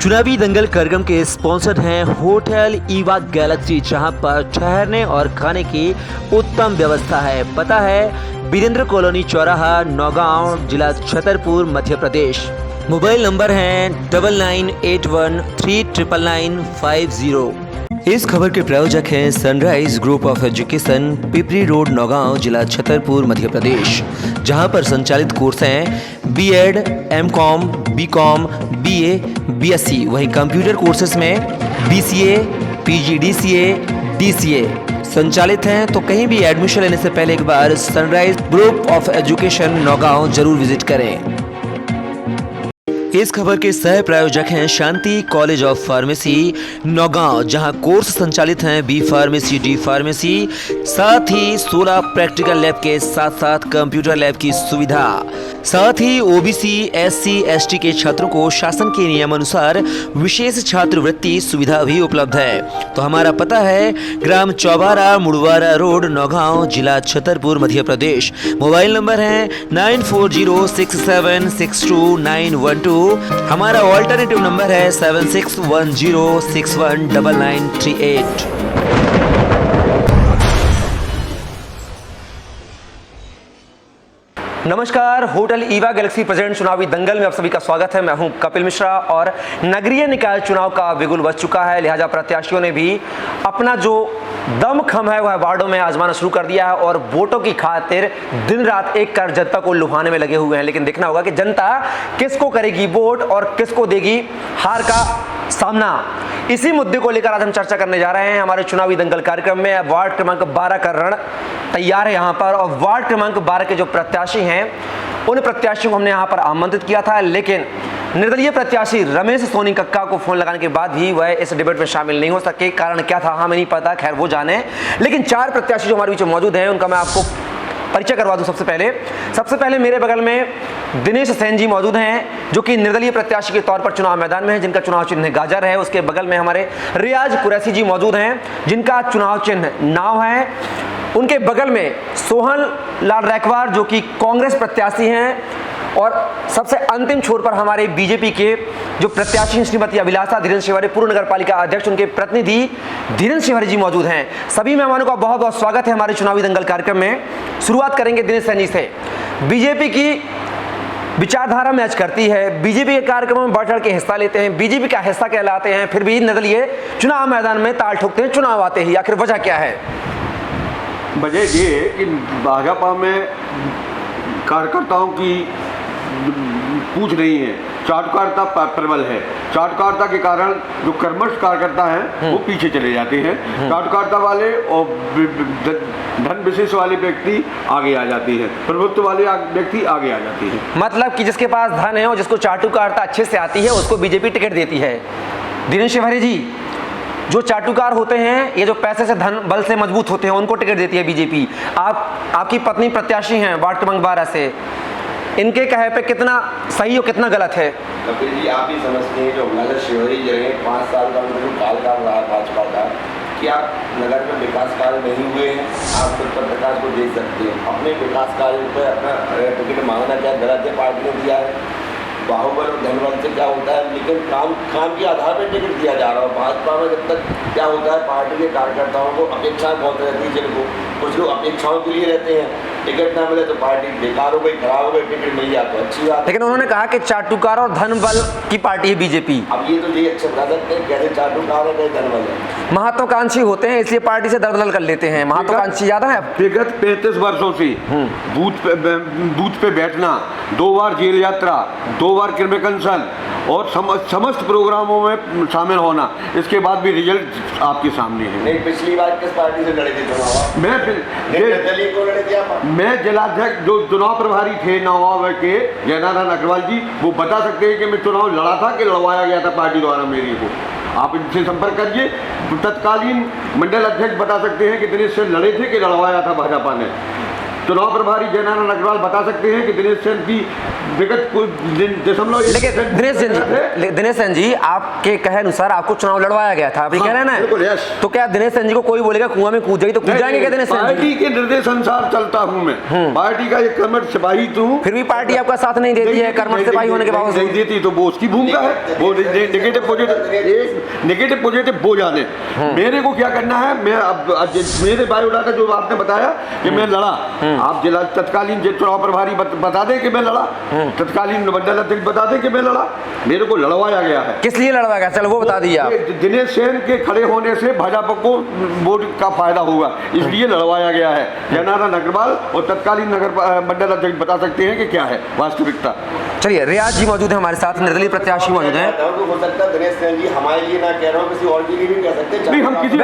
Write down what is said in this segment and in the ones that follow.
चुनावी दंगल कार्यक्रम के स्पॉन्सर हैं होटल ईवा गैलेक्सी, जहां पर ठहरने और खाने की उत्तम व्यवस्था है। पता है वीरेंद्र कॉलोनी चौराहा, नौगांव, जिला छतरपुर, मध्य प्रदेश। मोबाइल नंबर है 9981399950। इस खबर के प्रायोजक हैं sunrise group of education, Pipri road, Naugaon, जिला छतरपुर, मध्य प्रदेश, जहां पर संचालित कोर्स हैं BEd, MCom, BCom, BA, BSc. वहीं कंप्यूटर कोर्सेज में बीसीए, पीजीडीसीए, डीसीए संचालित हैं। तो कहीं भी एडमिशन लेने से पहले एक बार sunrise group of education Nowgong जरूर विजिट करें। इस खबर के सह प्रायोजक हैं Shanti college of pharmacy Nowgong, जहां कोर्स संचालित हैं बी फार्मेसी, डी फार्मेसी, साथ ही 16 प्रैक्टिकल लैब के साथ साथ कंप्यूटर लैब की सुविधा। साथ ही ओबीसी, एससी, एसटी के छात्रों को शासन के नियमानुसार विशेष छात्रवृत्ति सुविधा भी उपलब्ध है। तो हमारा पता है ग्राम चौबारा, मुड़वारा रोड, नौगांव, जिला छतरपुर, मध्य प्रदेश। मोबाइल नंबर है 9406762912। हमारा ऑल्टरनेटिव नंबर है 7610619938। नमस्कार, होटल ईवा गैलेक्सी प्रेजेंट चुनावी दंगल में आप सभी का स्वागत है। मैं हूं कपिल मिश्रा और नगरीय निकाय चुनाव का बिगुल बज चुका है, लिहाजा प्रत्याशियों ने भी अपना जो दमखम है वह वार्डों में आजमाना शुरू कर दिया है और वोटों की खातिर दिन रात एक कर जनता को लुभाने में लगे हुए हैं। लेकिन देखना होगा कि जनता किसको करेगी वोट और किसको देगी हार का सामना। इसी मुद्दे को लेकर आज हम चर्चा करने जा रहे हैं हमारे चुनावी दंगल कार्यक्रम में। वार्ड क्रमांक 12 का रण तैयार है यहाँ पर, और वार्ड क्रमांक 12 के जो प्रत्याशी हैं उन प्रत्याशियों को हमने यहाँ पर आमंत्रित किया था, लेकिन निर्दलीय प्रत्याशी रमेश सोनी कक्का को फोन लगाने के बाद भी वह इस डिबेट में शामिल नहीं हो सके। कारण क्या था हमें नहीं पता, खैर वो जाने। लेकिन 4 प्रत्याशी जो हमारे बीच मौजूद हैं उनका मैं आपको परिचय करवा दूं। सबसे पहले मेरे बगल में दिनेश सेन जी मौजूद हैं, जो कि निर्दलीय प्रत्याशी के तौर पर चुनाव मैदान में हैं, जिनका चुनाव चिन्ह गाजर है। उसके बगल में हमारे रियाज कुरैशी जी मौजूद हैं, जिनका चुनाव चिन्ह नाव है। उनके बगल में सोहन लाल रैकवार, जो कि कांग्रेस प्रत्याशी हैं, और सबसे अंतिम छोर पर हमारे बीजेपी के जो प्रत्याशी हैं श्रीमती अभिलाषा धीरेन्द्र शिवारी, पूर्व नगर पालिका अध्यक्ष, उनके प्रतिनिधि धीरेन्द्र शिवारी जी मौजूद हैं। सभी मेहमानों का बहुत बहुत स्वागत है हमारे चुनावी दंगल कार्यक्रम में। शुरुआत करेंगे दिनेश सैनी से। बीजेपी की विचारधारा मैच करती है, बीजेपी के कार्यक्रमों में बढ़ चढ़ के हिस्सा लेते हैं, बीजेपी का हिस्सा कहलाते हैं, फिर भी निर्दलीय चुनाव मैदान में ताल ठोकते हैं चुनाव आते ही। आखिर वजह क्या है? वजह ये कि भाजपा में कार्यकर्ताओं की पूछ नहीं है, चाटुकारिता प्रबल है। चाटुकारिता के कारण जो कर्मठ कार्यकर्ता हैं वो पीछे चले जाते हैं, चाटुकारिता वाले और धन विशेष वाले व्यक्ति आगे आ जाते हैं, प्रभुत्व वाले व्यक्ति आगे आ जाते हैं। मतलब कि जिसके पास धन है और जिसको चाटुकारिता अच्छे से आती है उसको बीजेपी टिकट देती है। दिनेश शिवारी जी, जो चाटुकार होते हैं, ये जो पैसे से धन बल से मजबूत होते हैं, उनको टिकट देती है बीजेपी। आपकी पत्नी प्रत्याशी हैं वार्ड क्रमांक 12 से, इनके कहे पे कितना सही और कितना गलत है? कपिल जी, आप ही समझते हैं जो नगर शिवहरी जगह 5 साल का कार्यकाल रहा भाजपा का, कि आप नगर में विकास कार्य नहीं हुए हैं। आप पत्रकार को देख सकते हैं, अपने विकास कार्य पर अपना टिकट मांगना क्या गलत है, पार्टी ने दिया है। बाहुबल और धनबल से क्या होता है, लेकिन काम के आधार पर टिकट दिया जा रहा है। भाजपा में जब तक क्या होता है, पार्टी के कार्यकर्ताओं को अपेक्षाएं बहुत रहती है, जिनको कुछ लोग अपेक्षाओं के लिए रहते हैं, टिकट ना मिले तो पार्टी बेकार हो गई, खराब हो गई, टिकट मिल जाए तो अच्छी बात। लेकिन उन्होंने कहा कि चाटुकार और धन बल की पार्टी है बीजेपी। अब ये तो ये अच्छा बता सकते हैं, कैसे चाटुकार है, कैसे धन बल है। महत्वाकांक्षी होते हैं इसलिए पार्टी से दलदल कर लेते हैं। महत्वाकांक्षी ज्यादा है। विगत 35 वर्षों से बूथ पे बैठना, 2 बार जेल यात्रा, 2 बार क्रिमिकल और समस्त प्रोग्रामों में शामिल होना, इसके बाद भी रिजल्ट आपके सामने है। नहीं, पिछली बार किस पार्टी से लड़े थे चुनाव? मैं जिलाध्यक्ष जो चुनाव प्रभारी थे नवाब के जयनारायण अग्रवाल जी, वो बता सकते हैं कि मैं चुनाव लड़ा था कि लड़वाया गया था पार्टी द्वारा मेरे को। आप इनसे संपर्क करिए, तत्कालीन मंडल अध्यक्ष बता सकते हैं कि दिनेश से लड़े थे कि लड़वाया था भाजपा ने। चुनाव प्रभारी जयनारायण अग्रवाल बता सकते हैं कि दिनेश सेन की विगत लेकिन दिनेश सेन जी आपके कहे अनुसार आपको चुनाव लड़वाया गया था, आप ये कह रहे हैं ना, तो क्या दिनेश सेन जी को कोई बोलेगा कुआं में कूद जाएगी तो कूद जाएंगे क्या दिनेश सेन जी? पार्टी के निर्देश अनुसार चलता हूं मैं, पार्टी का एक कर्मठ सिपाही तू, फिर भी पार्टी आपका साथ नहीं देती है कर्मठ सिपाही होने के बावजूद? नहीं देती तो वो उसकी भूमिका है, वो नेगेटिव पॉजिटिव वो जाने। मेरे को क्या करना है, मैं अब मेरे बायोडाटा जो आपने बताया कि मैं लड़ा, आप जिला तत्कालीन चुनाव प्रभारी बता दें कि मैं लड़ा, तत्कालीन मंडल अध्यक्ष बता दें कि मैं लड़ा, मेरे को लड़वाया गया है। किस लिए लड़वाया गया, चलो वो बता दीजिए आप। दिनेश सेन के खड़े होने से भाजपा को वोट का फायदा होगा, इसलिए लड़वाया गया है। जयनारायण अग्रवाल और तत्कालीन नगर मंडल अध्यक्ष बता सकते हैं कि क्या है वास्तविकता। चलिए, रियाज जी मौजूद है हमारे साथ, निर्दलीय प्रत्याशी मौजूद हैं। हो सकता है दिनेश सेन जी हमारे लिए ना कह रहा हूँ, किसी और के लिए भी कह सकते हैं। नहीं, हम किसी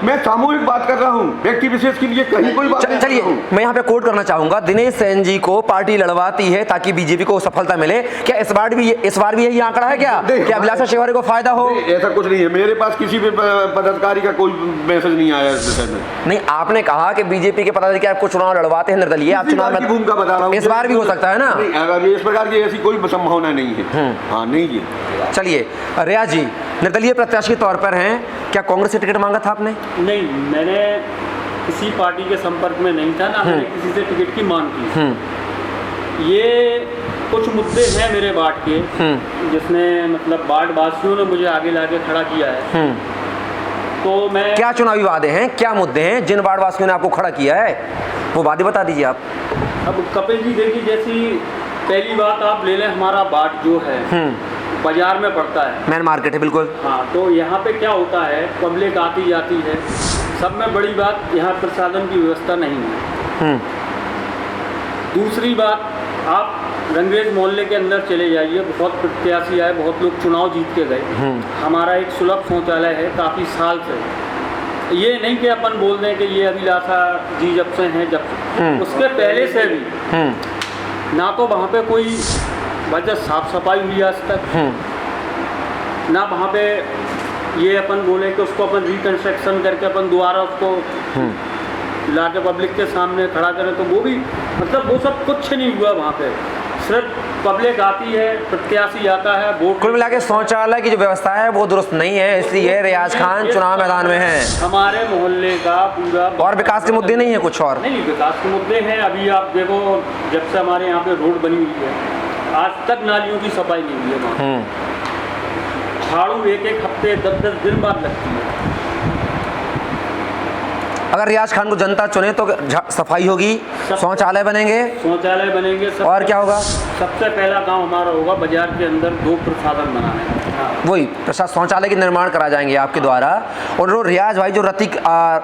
मैं सामूहिक बात कर रहा हूँ, व्यक्ति विशेष के लिए कहीं कोई बात नहीं। चलिए, मैं यहाँ पे कोट करना चाहूंगा, दिनेश सेन जी को पार्टी लड़वाती है ताकि बीजेपी को सफलता मिले। क्या इस बार भी यही आंकड़ा है क्या अभिलाषा शेवारे को फायदा हो? ऐसा कुछ नहीं है, मेरे पास किसी भी पदाधिकारी का कोई मैसेज नहीं आया इस विषय में। नहीं, आपने कहा कि बीजेपी के पदाधिकारी आपको चुनाव लड़वाते हैं निर्दलीय, आप चुनाव में भूमिका बता रहा हूँ, इस बार भी हो सकता है ना? नहीं, इस प्रकार की ऐसी कोई संभावना नहीं है। हाँ, नहीं है। चलिए, रियाज जी निर्दलीय प्रत्याशी के तौर पर हैं, क्या कांग्रेस से टिकट मांगा था आपने? नहीं, मैंने किसी पार्टी के संपर्क में नहीं था, ना मैंने किसी से टिकट की मांग की। ये कुछ मुद्दे हैं मेरे वार्ड के, जिसने मतलब वार्ड वासियों ने मुझे आगे लाके खड़ा किया है। तो मैं क्या चुनावी वादे हैं, क्या मुद्दे हैं जिन वार्ड वासियों ने आपको खड़ा किया है, वो वादे बता दीजिए आप। अब कपिल जी देखिए, जैसी पहली बात आप ले लें, हमारा वार्ड जो है बाजार में पड़ता है, मेन मार्केट है बिल्कुल। हाँ, तो यहाँ पे क्या होता है, पब्लिक आती जाती है, सब में बड़ी बात यहाँ प्रसाधन की व्यवस्था नहीं है। दूसरी बात, आप रंगरेज मोहल्ले के अंदर चले जाइए, बहुत प्रत्याशी आए, बहुत लोग चुनाव जीत के गए। हमारा एक सुलभ शौचालय है काफ़ी साल से, ये नहीं कि अपन बोल दें कि ये अभिलाषा जी जब से हैं, जब उसके पहले से भी ना तो वहाँ पे कोई वजह साफ सफाई हुई आज तक, ना वहाँ पे ये अपन बोले कि उसको अपन रिकंस्ट्रक्शन करके अपन दोबारा उसको लाके पब्लिक के सामने खड़ा करें, तो वो भी मतलब वो सब कुछ नहीं हुआ वहाँ पे। सिर्फ पब्लिक आती है, प्रत्याशी आता है, वोट। कुल मिला के शौचालय की जो व्यवस्था है वो दुरुस्त नहीं है, इसलिए रियाज खान चुनाव मैदान में हैं। हमारे मोहल्ले का पूरा और विकास के मुद्दे नहीं है कुछ और? नहीं, विकास के मुद्दे हैं। अभी आप देखो, जब से हमारे यहाँ पे रोड बनी हुई है, आज तक नालियों की सफाई नहीं हुई है वहाँ। झाड़ू एक हफ्ते 10 दिन बाद लगती है। अगर रियाज खान को जनता चुने तो सफाई होगी, शौचालय बनेंगे, और क्या होगा? सबसे पहला काम हमारा होगा बाजार के अंदर 2 प्रसाधन बनाने। वही शौचालय के निर्माण करा जाएंगे आपके द्वारा। और जो रियाज भाई, जो रतिक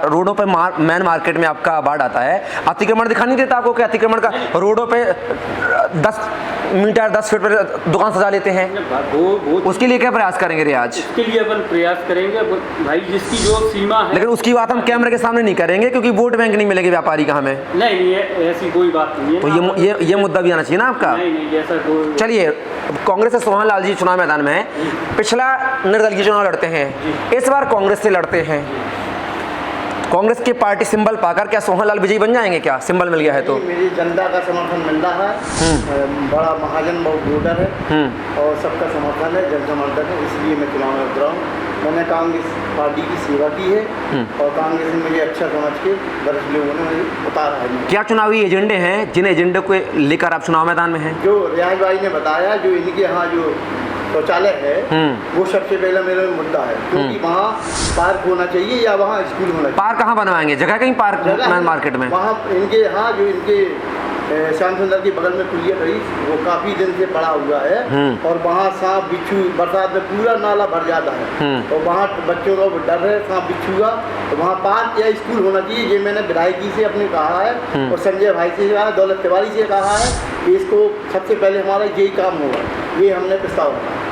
रोडों पे मेन मार्केट में आपका वार्ड आता है, अतिक्रमण दिखा नहीं देता आपको? क्या अतिक्रमण का रोडों पे 10 मीटर 10 फीट पर दुकान सजा लेते हैं, उसके लिए क्या प्रयास करेंगे रियाज? उसके लिए अपन प्रयास करेंगे भाई, जिसकी जो सीमा है। लेकिन उसकी बात हम कैमरे के सामने नहीं करेंगे, क्योंकि वोट बैंक नहीं मिलेगी व्यापारी का हमें। नहीं, ऐसी कोई बात नहीं है। तो ये मुद्दा भी आना चाहिए ना आपका? नहीं, ऐसा कोई। चलिए, कांग्रेस से सोहन लाल जी चुनाव मैदान में है, पिछला निर्दलीय चुनाव लड़ते हैं, इस बार कांग्रेस से लड़ते हैं। कांग्रेस के पार्टी सिंबल पाकर क्या सोहन लाल विजयी बन जाएंगे? क्या सिंबल मिल गया है तो? मेरी जनता का समर्थन मिल रहा है, बड़ा महाजन वोटर है और सबका समर्थन है, जन समर्थन है, इसलिए मैं चुनाव में उतरा हूँ। मैंने कांग्रेस पार्टी की सेवा की है और कांग्रेस ने मुझे अच्छा समझ के वरिष्ठ लोगों ने मुझे उतारा है। क्या चुनावी एजेंडे हैं जिन एजेंडे को लेकर आप चुनाव मैदान में हैं? जो रियाज भाई ने बताया, जो इनके यहाँ जो शौचालय है वो सबसे पहला मेरा मुद्दा है, क्योंकि वहाँ पार्क होना चाहिए या वहाँ स्कूल होना चाहिए। पार्क कहाँ बनवाएंगे? जगह कहीं पार्क मेन मार्केट में? वहाँ इनके यहाँ जो इनके श्याम सुंदर के बगल में कुलिया रही, वो काफ़ी दिन से पड़ा हुआ है और वहाँ सांप बिच्छू बरसात में पूरा नाला भर जाता है और वहाँ बच्चों का डर है सांप बिच्छू का, तो वहाँ पार्क या स्कूल होना चाहिए। ये मैंने विधायक से अपने कहा है और संजय भाई से कहा, दौलत तिवारी से कहा है कि इसको सबसे पहले हमारा यही काम होगा, ये हमने प्रस्ताव रखा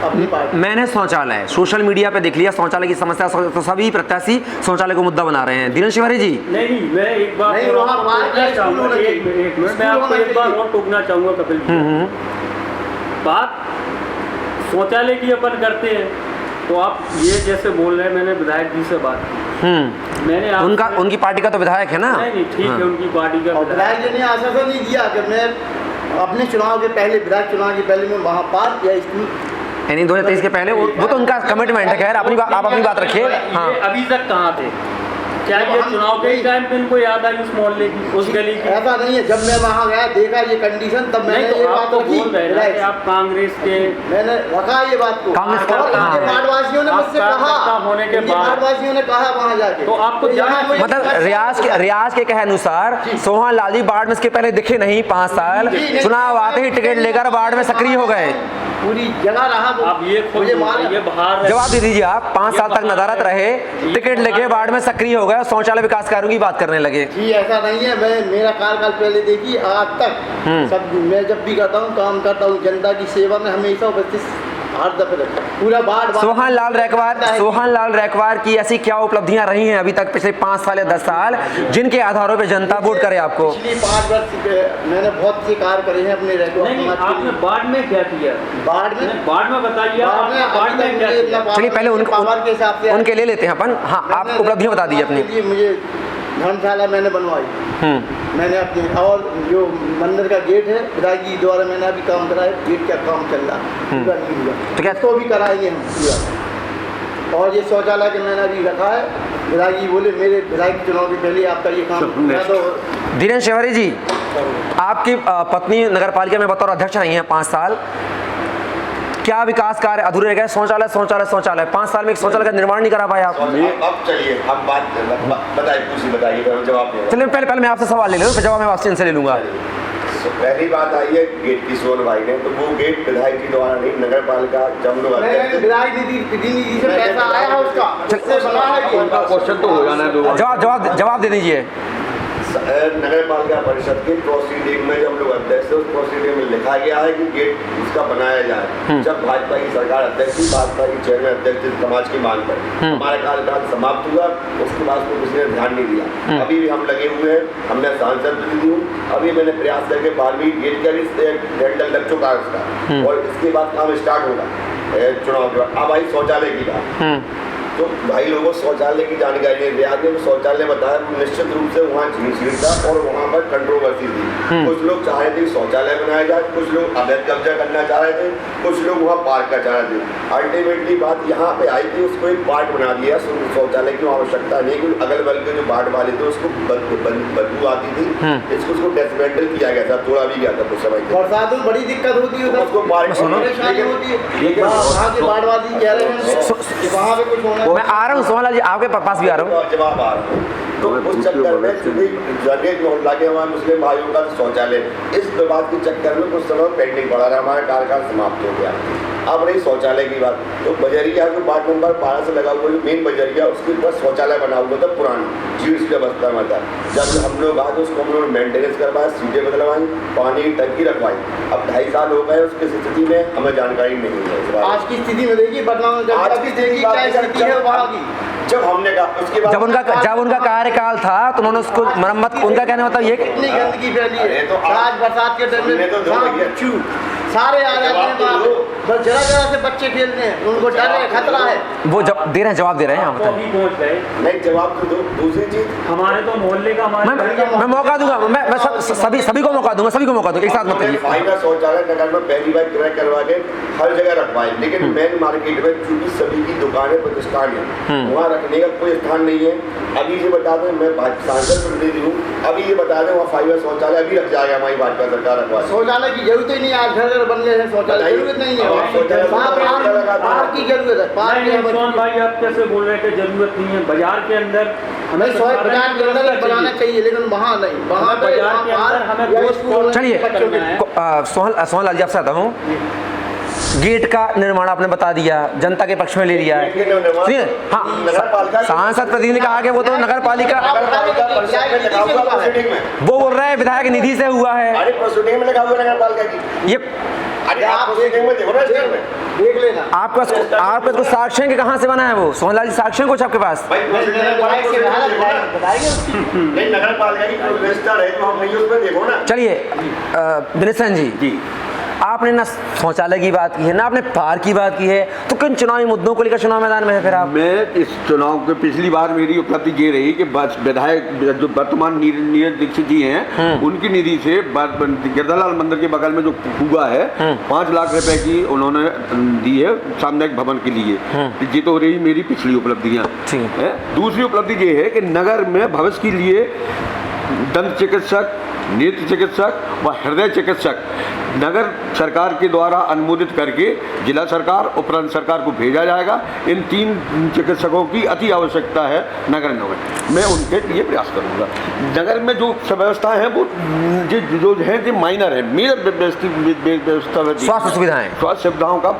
अपनी पार्टी। मैंने शौचालय सोशल मीडिया पे देख लिया, शौचालय की समस्या, तो सभी प्रत्याशी शौचालय को मुद्दा बना रहे हैं। दिनेश तिवारी जी, नहीं, मैं एक बार नहीं, वहाँ पार्क या स्कूल होना चाहिए। मैं आपको एक बार और टोकना चाहूँगा कपिल जी। बात शौचालय की अपन करते हैं तो आप ये जैसे बोल रहे हैं, मैंने विधायक जी से बात की, मैंने आप उनका उनकी पार्टी का तो विधायक है ना। नहीं ठीक है, उनकी पार्टी का और विधायक जी ने आश्वासन नहीं दिया कि मैं अपने चुनाव के पहले, विधायक चुनाव के पहले मैं वहाँ पार्क या स्कूल, यानी 2023 के पहले वो तो उनका कमिटमेंट है। खैर आप अपनी बात रखिए। हाँ, ये अभी तक कहाँ थे? क्या ये चुनाव के ही टाइम पे इनको याद आई उस मोहल्ले की, उस गली की? ऐसा नहीं है। जब मैं वहाँ गया देखा ये कंडीशन, तब मैंने नहीं ये तो आप बात तो रखी, बोल रहे हैं कि आप कांग्रेस के मैंने रखा ये बात को। कांग्रेस का- और हाँ। इनके वार्डवासियों ने आप मुझसे कार्यकर्ता कहा, होने के इनके बाद- वार्डवासियों ने कहा वहाँ जाके, तो आपको यहाँ जाना मुझे- मतलब रियाज के कहे अनुसार सोहन लाल जी वार्ड में इसके पहले दिखे नहीं 5 साल, चुनाव आते ही टिकट लेकर वार्ड में सक्रिय हो गए। पूरी जगह रहा वो। आप ये खुद मुझे बोल रहे हैं, मालूम ये बाहर जवाब दे दीजिए आप। 5 साल तक नदारत रहे, टिकट लेके वार्ड में सक्रिय हो गए, शौचालय विकास कार्यों की बात करने लगे। जी ऐसा नहीं है। मैं मेरा कार्यकाल पहले देखी आज तक सब, मैं जब भी करता हूँ काम करता हूँ जनता की सेवा में हमेशा उपस्थित हर दफे रहता हूँ। पूरा वार्ड सोहन लाल रैकवार की ऐसी क्या उपलब्धियां रही हैं अभी तक पिछले 5 साल या 10 साल जिनके आधारों पे जनता वोट करे आपको? पिछले 5 वर्ष मैंने बहुत से कार्य करे हैं अपने रैकवार नहीं समाज के आपने लिए। बाढ़ में क्या किया? बाढ़ में बाढ़ में बताइए, बाढ़ में आपने बाढ़ में क्या किया? चलिए पहले पावर के हिसाब से उनके ले लेते हैं अपन। हाँ, आप मैंने उपलब्धियां बता दीजिए समाज अपनी। के लिए मुझे धर्मशाला मैंने बनवाई, मैंने अपने, और जो मंदिर का गेट है विधायक जी द्वारा मैंने अभी काम करा है, गेट का काम चल रहा है, पूरा नहीं हुआ तो क्या- तो भी कराएंगे हम पूरा। और ये शौचालय के मैंने अभी रखा है, विधायक जी बोले मेरे विधायक चुनाव के पहले आपका ये काम करा दो। धीरेन्द्र शेवारी जी, आपकी पत्नी नगर पालिका में बतौर अध्यक्ष रही हैं 5 साल, क्या विकास कार्य अधूरे रह गए? शौचालय 5 साल में एक शौचालय का निर्माण नहीं करा पाए आप। अब चलिए हम बात बताइए, मैं जवाब दे रहा हूं। चलिए पहले मैं आपसे सवाल ले लूँ, फिर जवाब मैं आपसे इनसे ले लूंगा। पहली बात आई है गेट की सोन भाई ने, तो वो गेट विधायक के द्वारा नहीं, नगर पालिका जब लोग मैं विधायक प्रतिनिधि से पैसा आया है उसका, उससे बना है ये। क्वेश्चन तो हो जाना दो। जवाब दे दीजिए। नगर पालिका परिषद के प्रोसीडिंग में जब लोग अध्यक्ष थे, उस प्रोसीडिंग में लिखा गया है कि गेट इसका बनाया जाए। जब भाजपा की सरकार अध्यक्ष थी, भाजपा की चेयरमैन अध्यक्ष समाज की मांग पर हमारा कार्यकाल समाप्त हुआ, उसके बाद को किसी ने ध्यान नहीं दिया। अभी भी हम लगे हुए हैं, हमने सांसद प्रतिनिधि हूँ, अभी मैंने प्रयास करके 12वीं गेट का भी टेंडर लग चुका है उसका, और इसके बाद काम स्टार्ट होगा चुनाव के बाद। अब आई शौचालय की बात, तो भाई लोगों शौचालय की जानकारी है, ने शौचालय बताया, निश्चित रूप से वहाँ झील था और वहाँ पर कंट्रोवर्सी थी। कुछ लोग चाह रहे थे शौचालय बनाया जाए, कुछ लोग अवैध कब्जा करना चाह रहे थे, कुछ लोग वहाँ पार्क का चाह रहे थे। अल्टीमेटली बात यहाँ पे आई थी, उसको एक पार्क बना दिया, शौचालय की आवश्यकता नहीं, क्योंकि अगल बगल के जो वार्ड वाले थे उसको बदबू आती थी, उसको डिसमेंटल किया गया था, तोड़ा भी गया था कुछ समय के। बरसात में बड़ी दिक्कत होती है, उसको पार्क परेशानी होती है। वहाँ के बाढ़वासी कह रहे हैं कि वहाँ पे कुछ होना। मैं आ रहा हूँ सोहन लाल जी, आपके पास भी आ रहा हूँ। जवाब आ रहा है। तो उस चक्कर में चूंकि जगह मोहल्ला के हमारे मुस्लिम भाइयों का शौचालय, इस विवाद के चक्कर में कुछ समय पेंडिंग पड़ा रहा, हमारा कार्यकाल समाप्त हो गया। अब रही शौचालय की बात, तो बजरिया जो वार्ड नंबर 12 से लगा हुआ जो मेन बजरिया, उसके ऊपर शौचालय बना हुआ था पुराना, जीव की अवस्था में था। जब हम लोग आए तो उसको हम लोग मेंटेनेंस करवाया, सीटें बदलवाई, पानी की टंकी रखवाई। अब 2.5 साल हो गए, उसकी स्थिति में हमें जानकारी नहीं है इस बारे में। आज की स्थिति में देखिए बदलाव, आज की स्थिति क्या स्थिति है वहाँ की। जब हमने कहा उसके बाद जब उनका कार्यकाल था तो उन्होंने उसको मरम्मत, उनका कहने मतलब ये कि इतनी गंदगी फैली है। अरे तो आज बरसात के टाइम सुनने तो में दो सांप, भैया। बिच्छू सारे आ जाते हैं वहाँ पे। बस जरा जरा से बच्चे खेलते हैं, उनको डर है, खतरा है। वो जवाब दे रहे हैं तो यहाँ अभी पहुँच गए। नहीं जवाब तो दो। दूसरी चीज हमारे तो मोहल्ले का मैं मौका दूंगा, मैं सभी को मौका दूंगा, एक साथ मत करिए। भाई का शौचालय नगर में पहली बार क्रय करवा के हर जगह रखवाए, लेकिन मेन मार्केट में चूंकि सभी की दुकानें प्रतिष्ठान है, वहाँ रखने का कोई स्थान नहीं है। अभी ये बता दें, मैं सांसद प्रतिनिधि हूँ, अभी ये बता दें वहाँ 5 शौचालय अभी रख जाएगा हमारी भाजपा सरकार रखवा। शौचालय की जरूरत ही नहीं है, आज घर घर बन गए हैं शौचालय, जरूरत नहीं है। पार्क की जरूरत है, पार्क नहीं, सोहन भाई आप कैसे बोल रहे थे जरूरत नहीं है? बाजार के अंदर हमें बाजार के अंदर बनाना चाहिए, लेकिन वहाँ नहीं, वहाँ पे बाजार के अंदर हमें या रोज स्कूल चलिए बच्चों के लिए। सोहन लाल जी आपसे आता हूँ। गेट का निर्माण आपने बता दिया, जनता के पक्ष में ले लिया है। सुनिए, हाँ, सांसद प्रतिनिधि ने कहा कि वो तो नगर पालिका, वो बोल रहे हैं विधायक निधि से हुआ है। अरे प्रोसीडिंग में लगा हुआ नगर पालिका की, ये अरे आप प्रोसीडिंग में देखो ना, इसमें देख लेना। आपके पास साक्ष्य के कहाँ से बना है वो? सोहन लाल जी साक्ष्य कुछ आपके पास? भाई प्रोसीडिंग में बताइए उसकी। नहीं नगर पालिका की व्यवस्था है तो हम नहीं उसमें देखो ना। चलिए दिनेश जी, आपने ना शौचालय की बात की है, ना आपने पार्क की बात की है, तो किन चुनावी मुद्दों को लेकर चुनाव मैदान में है फिर आप? मैं इस चुनाव के पिछली बार मेरी उपलब्धि ये रही कि विधायक जो वर्तमान नीरज दीक्षित जी हैं, उनकी निधि से गिरधालाल मंदिर के बगल में जो कुआ है 5 लाख रुपए की उन्होंने दी है सामुदायिक भवन के लिए। ये तो हो रही मेरी पिछली उपलब्धियाँ। दूसरी उपलब्धि ये है कि नगर में भविष्य के लिए दंत चिकित्सक, नेत्र चिकित्सक व हृदय चिकित्सक नगर सरकार के द्वारा अनुमोदित करके जिला सरकार उपरांत सरकार को भेजा जाएगा। इन 3 चिकित्सकों की अति आवश्यकता है नगर में, मैं उनके लिए प्रयास करूंगा। नगर में जो व्यवस्था है वो जो है जो माइनर है, मेजर व्यवस्था, स्वास्थ्य सुविधाओं का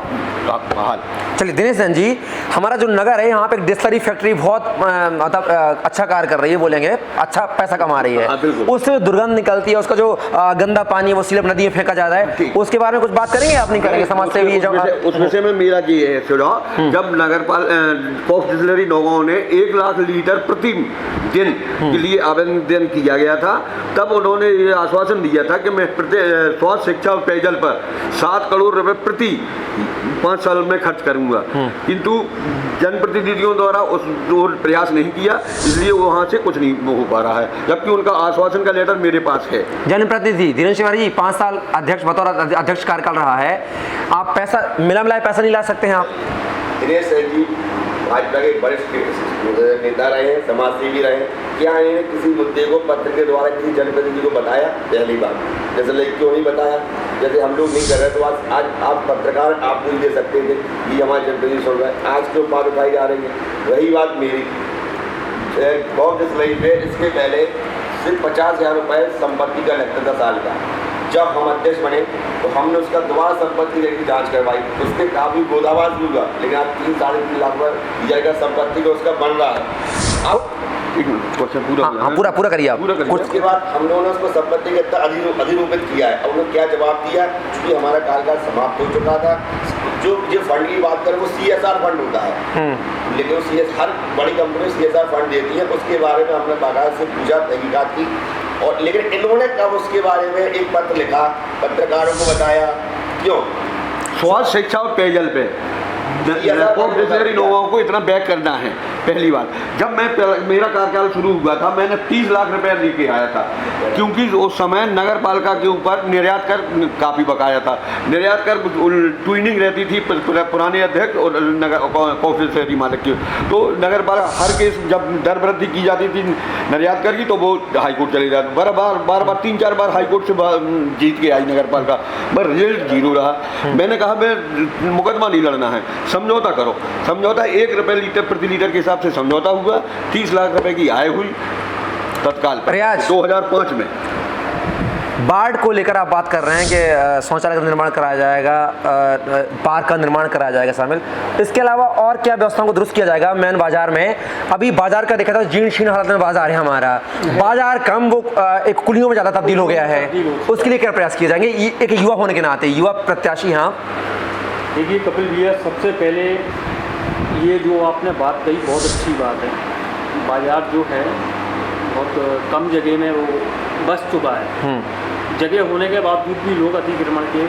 हाल। चलिए दिनेश जैन जी, हमारा जो नगर है यहाँ पे एक डिस्लरी फैक्ट्री बहुत मतलब अच्छा कार्य कर रही है, बोलेंगे अच्छा पैसा कमा रही है। उससे जो दुर्गंध निकलती है, उसका जो गंदा पानी वो सीलप नदी में फेंका जाता है, उसके बारे में कुछ बात करेंगे आप? नहीं करेंगे? समाज सेवी उस विषय में मेरा ये है सुझाव, जब नगरपाल कॉफ डिस्लरी नौगांव ने 1 लाख लीटर प्रति दिन के लिए आवेदन किया गया था, तब उन्होंने ये आश्वासन दिया था कि मैं स्वास्थ्य शिक्षा और पेयजल पर 7 करोड़ रुपए प्रति 5 साल में खर्च करूंगा, किंतु जनप्रतिनिधियों द्वारा उस प्रयास नहीं किया, इसलिए वहाँ से कुछ नहीं हो पा रहा है, जबकि उनका आश्वासन का लेटर मेरे पास है। जनप्रतिनिधि धीरेन्द्र तिवारी जी 5 साल अध्यक्ष बतौर अध्यक्ष कार्यकाल रहा है, आप पैसा मिलाए पैसा नहीं ला सकते हैं आप? दिनेश जी भाजपा के वरिष्ठ नेता रहे हैं, समाज सेवी रहे हैं, क्या इन्होंने किसी मुद्दे को पत्र के द्वारा किसी जनप्रतिनिधि को बताया? पहली बात, जैसे लेकिन क्यों नहीं बताया? जैसे हम लोग नहीं कर रहे तो आज आप पत्रकार आप बोल दे सकते थे कि हमारे जनप्रतिनिधि सुन रहे हैं, आज क्यों बात उठाई जा रही है? रही बात मेरी कॉफ डिस्लरी पे, इसके पहले सिर्फ 50,000 रुपये संपत्ति का लगता था साल का। जब हम अध्यक्ष बने तो हमने उसका दोबारा संपत्ति की जांच करवाई, उसके काफ़ी गोदाबाज भी हुआ, लेकिन आज 3-3.5 लाख रुपये जाएगा संपत्ति का उसका बन रहा है। अब पूरा करिए आप। उसके बाद हम लोगों ने उसको संपत्ति के अधिरूपित किया है। और उन्होंने क्या जवाब दिया, क्योंकि हमारा कार्यकाल समाप्त हो चुका था, जो फंड की बात करें वो CSR फंड होता है, लेकिन हर बड़ी कंपनी CSR फंड देती है, उसके बारे में हमने बाकायदा से पूछा, तहकीकात की, और लेकिन इन्होंने कब उसके बारे में एक पत्र लिखा, पत्रकारों को बताया? क्यों? स्वास्थ्य शिक्षा और पेयजल पे कॉफ डिस्लरी नौगांव को इतना बैक करना है। पहली बात, जब मेरा कार्यकाल शुरू हुआ था, मैंने 30 लाख रुपए लेके आया था, क्योंकि उस समय नगर पालिका के ऊपर निर्यात कर काफ़ी बकाया था। निर्यात कर ट्विनिंग रहती थी पुराने अध्यक्ष और कॉफ डिस्लरी मालिक की, तो नगर पालिका हर केस जब दर वृद्धि की जाती थी निर्यात कर की, तो वो हाईकोर्ट चले जाते, बार 3-4 बार हाईकोर्ट से जीत के आई नगर पालिका, पर रिजल्ट 0 रहा। मैंने कहा मैं मुकदमा नहीं लड़ना है, समझौता करो। समझौता 1 रुपये लीटर प्रति लीटर के हिसाब से समझौता हुआ, 30 लाख रुपए की आय हुई तत्काल 2005 में। बाढ़ को लेकर आप बात कर रहे हैं कि शौचालय का निर्माण कराया जाएगा, पार्क का निर्माण कराया जाएगा शामिल, इसके अलावा और क्या व्यवस्थाओं को दुरुस्त किया जाएगा? मैन बाजार में अभी बाजार का देखा था जीर्ण शीर्ण हालत में बाजार है हमारा, बाजार कम वो एक कुलियों में ज़्यादा तब्दील हो गया है, उसके लिए क्या प्रयास किए जाएंगे? एक युवा होने के नाते, युवा प्रत्याशी हैं आप। देखिए कपिल भैया, सबसे पहले ये जो आपने बात कही बहुत अच्छी बात है। बाजार जो है बहुत कम जगह में वो बस चुका है, जगह होने के बावजूद भी लोग अतिक्रमण के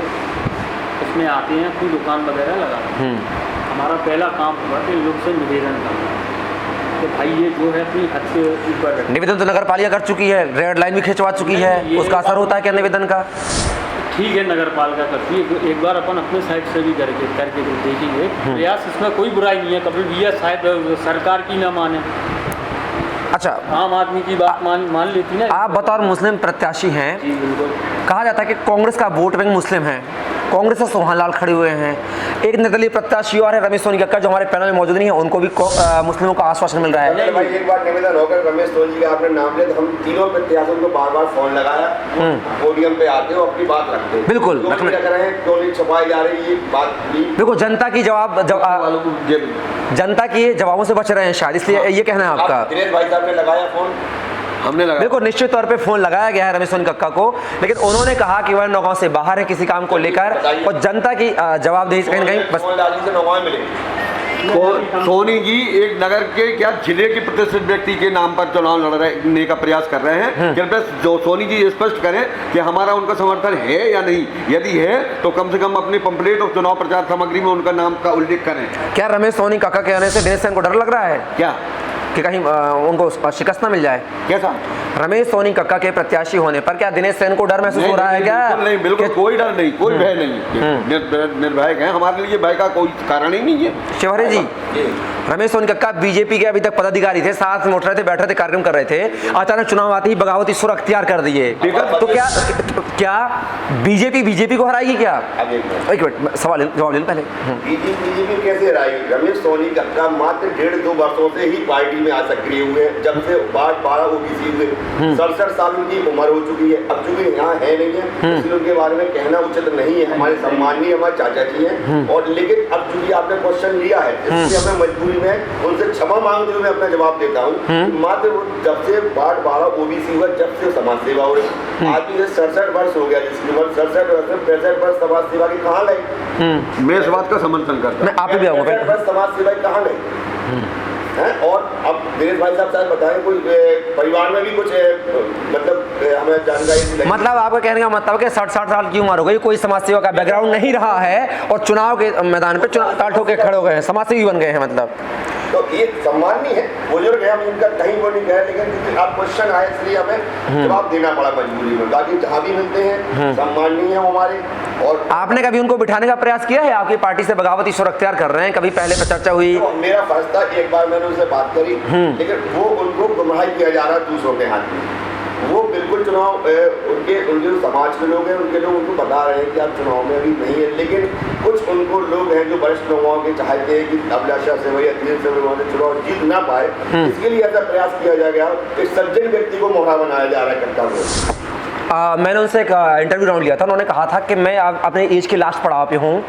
उसमें आते हैं, अपनी दुकान वगैरह लगाते हैं। हमारा पहला काम होगा कि लोग से निवेदन करना कि भाई ये जो है अपनी हद से ऊपर। निवेदन तो नगर पालिका कर चुकी है, रेड लाइन भी खिंचवा चुकी है, उसका असर होता है क्या निवेदन का? ठीक है, नगर पालिका करती है, एक बार अपन अपने साइड से भी करके देखेंगे प्रयास, इसमें कोई बुराई नहीं है। कपिल भैया शायद सरकार की ना माने, अच्छा आम आदमी की बात मान लेती ना। आप बतौर मुस्लिम प्रत्याशी हैं, जी बिल्कुल। कहा जाता है कि कांग्रेस का वोट बैंक मुस्लिम है, कांग्रेस से सोहान लाल खड़े हुए हैं, एक निर्दलीय प्रत्याशी और है रमेश सोनी कक्कड़ जो हमारे पैनल में मौजूद नहीं है, उनको भी मुस्लिमों का आश्वासन मिल रहा है। भाई एक बार निवेदन होकर रमेश सोनी का आपने नाम लिया, तो हम तीनों प्रत्याशियों को बार फोन लगाया, पोडियम पे आते हो अपनी बात रखते हैं, बिल्कुल रख रहे हैं, टोली छुपाई जा रही है बात भी। बिल्कुल, जनता की जनता की जवाबों से बच रहे हैं शायद, इसलिए ये कहना है आपका। दिनेश भाई साहब ने लगाया फोन, हमने लगाया, बिल्कुल निश्चित तौर पे फोन लगाया गया है रमेश सोनी कक्कड़ को, लेकिन उन्होंने कहा कि वह नौगांव से बाहर है किसी काम को लेकर, और जनता की जवाबदेही कहीं ना कहीं बस नौगांव मिले। सोनी जी एक नगर के क्या जिले के प्रतिष्ठित व्यक्ति के नाम पर चुनाव लड़ने का प्रयास कर रहे हैं। कृपया जो सोनी जी स्पष्ट करें कि हमारा उनका समर्थन है या नहीं। यदि है तो कम से कम अपनी पंपलेट और चुनाव प्रचार सामग्री में उनका नाम का उल्लेख करें। क्या रमेश सोनी काका के आने से दिनेश सेन को डर लग रहा है क्या कि कहीं उनको शिकस्त ना मिल जाए? कैसा? रमेश सोनी कक्का के प्रत्याशी होने पर क्या दिनेश सेन को डर महसूस हो रहा है क्या? नहीं, बिल्कुल कोई डर नहीं, कोई भय नहीं, निर्भय हैं। हमारे लिए भय का कोई कारण ही नहीं है। शिवहरे जी, रमेश सोनी कक्का बीजेपी के अभी तक पदाधिकारी थे, साथ में उठ रहे थे, बैठ रहे थे, कार्यक्रम कर रहे थे, अचानक चुनाव आते ही बगावती सुर अख्तियार कर दिए। तो क्या बीजेपी को हराएगी क्या? एक मिनट जवाब ले पहले। बीजेपी कैसे हराएगी? रमेश सोनी कक्का मात्र 1.5-2 वर्षों से ही पार्टी में आ सक्रिय हुए हैं। जब से 12 ओबीसी हुए, 67 साल उनकी उम्र हो चुकी है। अब चूंकि यहाँ है नहीं है, इसलिए उनके बारे में कहना उचित नहीं है। हमारे सम्माननीय हमारे चाचा जी हैं, और लेकिन अब चूंकि आपने क्वेश्चन लिया है, इसलिए हमें मजबूरी में उनसे क्षमा मांगते हुए मैं अपना जवाब देता हूँ। मात्र जब से 12 ओबीसी हुआ, जब से समाज सेवा हो रही, आज भी 67 वर्ष हो गया, जिसकी उम्र 67 वर्ष से 65 वर्ष समाज सेवा की कहाँ गई? मैं इस बात का समर्थन करता हूँ। मैं आप भी आऊंगा। समाज सेवा कहाँ गई? और अब दिनेश भाई साहब शायद बताएं, कोई परिवार में भी कुछ मतलब हमें जानकारी? मतलब आपका कहने का मतलब कि 60 साल की उम्र हो गई, कोई समाज सेवा का बैकग्राउंड नहीं रहा है और चुनाव के मैदान पे ताल ठोक के खड़े हो गए हैं, समाज सेवी बन गए हैं। मतलब तो ये सम्माननीय है, बुजुर्ग है, हम इनका कहीं वो नहीं कहे, लेकिन क्योंकि आप क्वेश्चन आए इसलिए हमें जवाब देना पड़ा मजबूरी में। बाकी जहाँ भी मिलते हैं सम्माननीय है हमारे। और आपने कभी उनको बिठाने का प्रयास किया है? आपकी पार्टी से बगावती सुर अख्तियार कर रहे हैं, कभी पहले पे चर्चा हुई? तो मेरा फर्ज था, एक बार मैंने उनसे बात करी, लेकिन वो उनको गुमराह किया जा रहा है दूसरों के हाथ में। वो बिल्कुल चुनाव उनके समाज के लोग हैं, उनके लोग उनको बता रहे हैं कि आप चुनाव में अभी नहीं है, लेकिन कुछ उनको लोग हैं जो वरिष्ठ लोगों के चाहते हैं कि अभिलाषा से वही अधीन से चुनाव जीत ना पाए, इसके लिए ऐसा प्रयास किया जा गया। इस सज्जन व्यक्ति को मोहरा बनाया जा रहा है कट्टा को। मैंने उनसे एक इंटरव्यू राउंड लिया था, उन्होंने कहा था कि मैं अपने एज के लास्ट पड़ाव पे हूँ,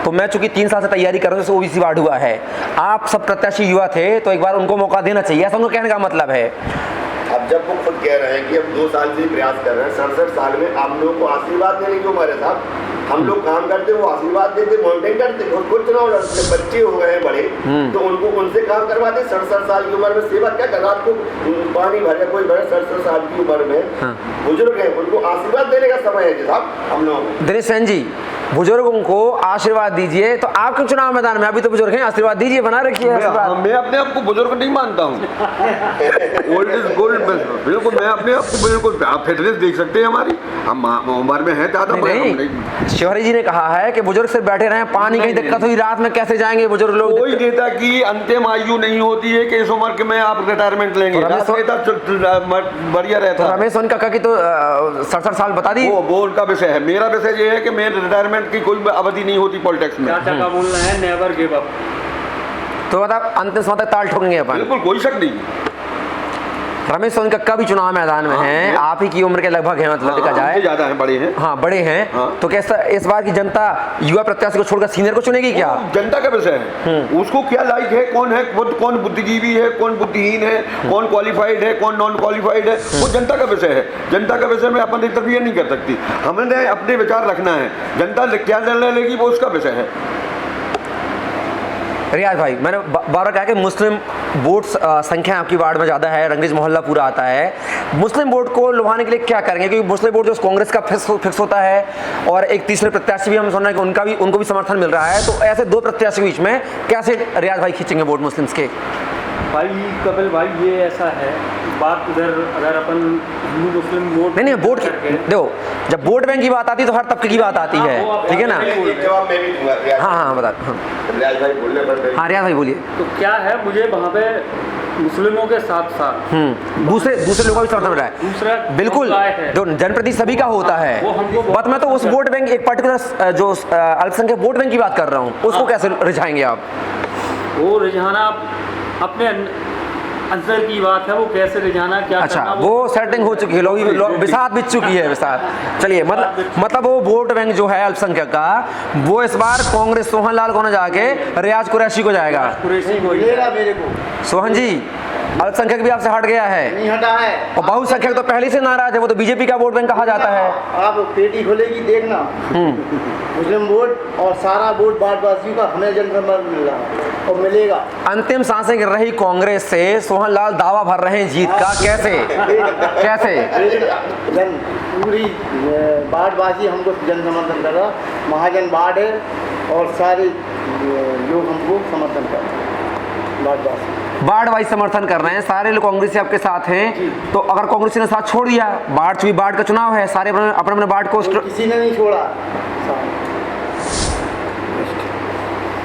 तो मैं चूंकि 3 साल से तैयारी कर रहा हूँ, ओबीसी वार्ड हुआ है। आप सब प्रत्याशी युवा थे, तो एक बार उनको मौका देना चाहिए, ऐसा उनको कहने का मतलब है। अब जब वो खुद कह रहे हैं कि अब 2 साल से प्रयास कर रहे हैं, 67 साल में आप लोगों को आशीर्वाद देने की उम्र है साहब। हम लोग काम करते, वो आशीर्वाद देते, मॉनिटरिंग करते, खुद चुनाव लड़ते, बच्चे हो गए हैं बड़े, तो उनको उनसे काम करवाते। 67 साल की उम्र में सेवा क्या कर, रात को पानी भरे कोई भरे, 67 साल की उम्र में बुजुर्ग हैं, उनको आशीर्वाद देने का समय है साहब हम लोग। दिनेश सेन जी, बुजुर्गों को आशीर्वाद दीजिए, तो आपके चुनाव मैदान में अभी तो बुजुर्ग हैं, आशीर्वाद दीजिए, बना रखिए। मैं अपने आप को बुजुर्ग नहीं मानता हूँ। ओल्ड इज गोल्ड, बिल्कुल। मैं अपने आप को बिल्कुल, आप फिटनेस देख सकते हैं हमारी, हम उम्र में हैं ज्यादा। शिवहरी जी ने कहा है कि बुजुर्ग से बैठे रहे, पानी की दिक्कत हुई, रात में कैसे जाएंगे बुजुर्ग लोग? कोई नेता की अंतिम आयु नहीं होती है कि इस उम्र के में आप रिटायरमेंट लेंगे। बढ़िया रहता है। रमेश सोनी काका की तो 67 साल बता दी। वो उनका विषय है। मेरा विषय ये है कि मैं रिटायरमेंट की कोई अवधि नहीं होती पॉलिटिक्स में। चाचा का बोलना है नेवर गिव अप। तो मतलब अंतिम समय तक ताल ठोकेंगे अपन? बिल्कुल, कोई शक नहीं। रमेश सोनी कक्का भी चुनाव मैदान में हैं, आप ही की उम्र के लगभग हैं, मतलब देखा जाए ज्यादा हैं, बड़े हैं। हाँ, बड़े हैं। तो कैसा इस बार की जनता युवा प्रत्याशी को छोड़कर सीनियर को चुनेगी क्या? जनता का विषय है, उसको क्या लाइक है, कौन है, कौन बुद्धिजीवी है, कौन बुद्धिहीन है, कौन क्वालिफाइड है, कौन नॉन क्वालिफाइड है, वो जनता का विषय है। जनता का विषय में अपन इंटरफियर नहीं कर सकती। हमने अपने विचार रखना है, जनता क्या निर्णय लेगी वो उसका विषय है। रियाज भाई, मैंने बार कहा कि मुस्लिम वोट संख्या आपकी वार्ड में ज़्यादा है, रंगरेज मोहल्ला पूरा आता है, मुस्लिम वोट को लुभाने के लिए क्या करेंगे? क्योंकि मुस्लिम वोट जो कांग्रेस का फिक्स होता है, और एक तीसरे प्रत्याशी भी हम सुन रहे हैं कि उनको भी समर्थन मिल रहा है, तो ऐसे 2 प्रत्याशी के बीच में कैसे रियाज भाई खींचेंगे वोट मुस्लिम्स के? भाई कपिल भाई, ये ऐसा है बात, उधर अगर अपन हिंदू मुस्लिम वोट नहीं वोट देखो, जब वोट बैंक की बात आती है तो हर तबके की बात आती है, ठीक है ना? जवाब मैं भी दूंगा। हाँ बता। रियाज भाई बोलने पर। हाँ रियाज भाई बोलिए। तो क्या है, मुझे वहाँ पे मुस्लिमों के साथ साथ दूसरे लोगों का भी समर्थन मिल रहा है। दूसरा बिल्कुल, जो जनप्रति सभी का होता है, बट मैं तो उस वोट बैंक, एक पर्टिकुलर जो अल्पसंख्यक वोट बैंक की बात कर रहा हूँ, उसको कैसे रिझाएंगे आप? वो रिझाना अपने अंदर की बात है, वो कैसे रिझाना क्या अच्छा करना, वो सेटिंग हो चुकी है, विसात बिच चुकी है विसात। चलिए, मतलब वो वोट बैंक जो है अल्पसंख्यक का, वो इस बार कांग्रेस सोहन लाल को न जाके रियाज कुरैशी को जाएगा। कुरैशी को मेरे को सोहन जी, अल्पसंख्यक भी आपसे हट गया है नहीं हटा है। और बहुसंख्यक तो पहले से नाराज है, वो तो बीजेपी का वोट बैंक कहा जाता है। आप पेटी खोलेगी देखना, मुस्लिम वोट और सारा वोट बाढ़वासियों का हमें जनसंपर्क मिल रहा है और मिलेगा। अंतिम सांसें गिर रही कांग्रेस से, सोहन लाल दावा भर रहे हैं जीत का, कैसे कैसे? जन पूरी बाढ़वासी हमको जन समर्थन कर रहा, महाजन बाढ़ है और सारे लोग हमको समर्थन कर रहे हैं, बाढ़वासी बाढ़ वाइज समर्थन कर रहे हैं, सारे लोग कांग्रेस से आपके साथ हैं। तो अगर कांग्रेस ने साथ छोड़ दिया, बाढ़ का चुनाव है, सारे अपने बाढ़ को किसी ने नहीं छोड़ा,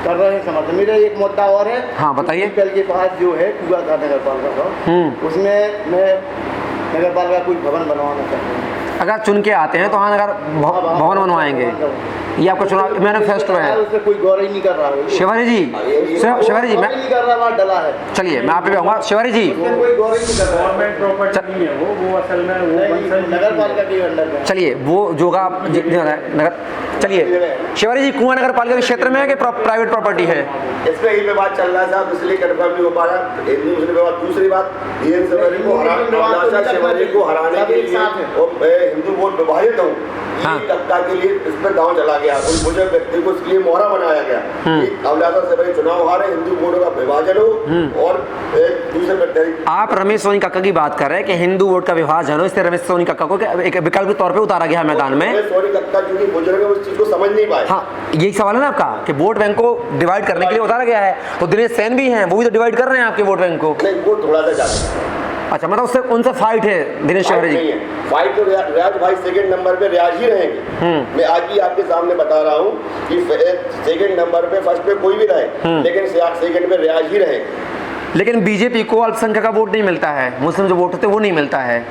कर रहे हैं समर्थन। मेरा एक मुद्दा और है। हाँ बताइए। कल के पास जो है कुआ था नगर पालिका का, उसमें मैं नगर पालिका कोई भवन बनवाना चाहता हूँ। अगर चुन के आते हैं तो हाँ नगर भवन बनवाएंगे, ये आपका चुनाव मैनिफेस्टो है। उसमें कोई गौर ही नहीं कर रहा है। शिवानी जी मैं नहीं कर रहा, वहाँ डला है। चलिए मैं आप पे आऊँगा। शिवानी जी उसमें कोई गौर ही नहीं कर रहा। गवर्नमेंट प्रॉपर्टी नहीं है वो असल में नगर पालिका के अंडर में। चलिए वो जो होगा आप नगर, चलिए शिवानी जी कुआं नगर पालिका के क्षेत्र में है कि प्राइवेट प्रॉपर्टी है? इस पे ही पे बात चल रहा है साहब, इसलिए कन्फर्म नहीं हो पा रहा। हिंदू मुस्लिम विवाद। दूसरी बात, धीरेन्द्र शिवानी को हराने के लिए और हिंदू वोट विभाजित हो, हाँ। ये सत्ता के लिए इस पर दांव चला गया। उन बुजुर्ग व्यक्ति को इसके लिए मोहरा बनाया गया कि अभिलाषा से भाई चुनाव हारे, हिंदू वोटों का विभाजन हो और दूसरे प्रत्याशी। आप रमेश सोनी काका की बात कर रहे हैं कि हिंदू वोट का विभाजन हो, इससे रमेश सोनी काका को एक विकल्प के तौर पे उतारा गया मैदान में। सोनी कक्का क्योंकि बुजुर्ग है, उस चीज को समझ नहीं पाए। हाँ यही सवाल है ना आपका कि वोट बैंक को डिवाइड करने के लिए उतारा गया है। तो दिनेश सेन भी हैं, वो भी तो डिवाइड कर रहे हैं आपके वोट बैंक को। नहीं, वो थोड़ा सा ज्यादा। अच्छा मतलब उससे उनसे फाइट है दिनेश फाइट शिवहरे नहीं जी? है, फाइट तो रियाज भाई सेकंड नंबर पे रियाज ही रहेंगे। मैं आज भी आपके सामने बता रहा हूँ कि सेकंड नंबर पे, फर्स्ट पे कोई भी रहे, लेकिन सेकंड पे रियाज ही रहेंगे। लेकिन बीजेपी को अल्पसंख्यक का वोट नहीं मिलता है, मुस्लिम जो वोट होते हैं वो नहीं मिलता है,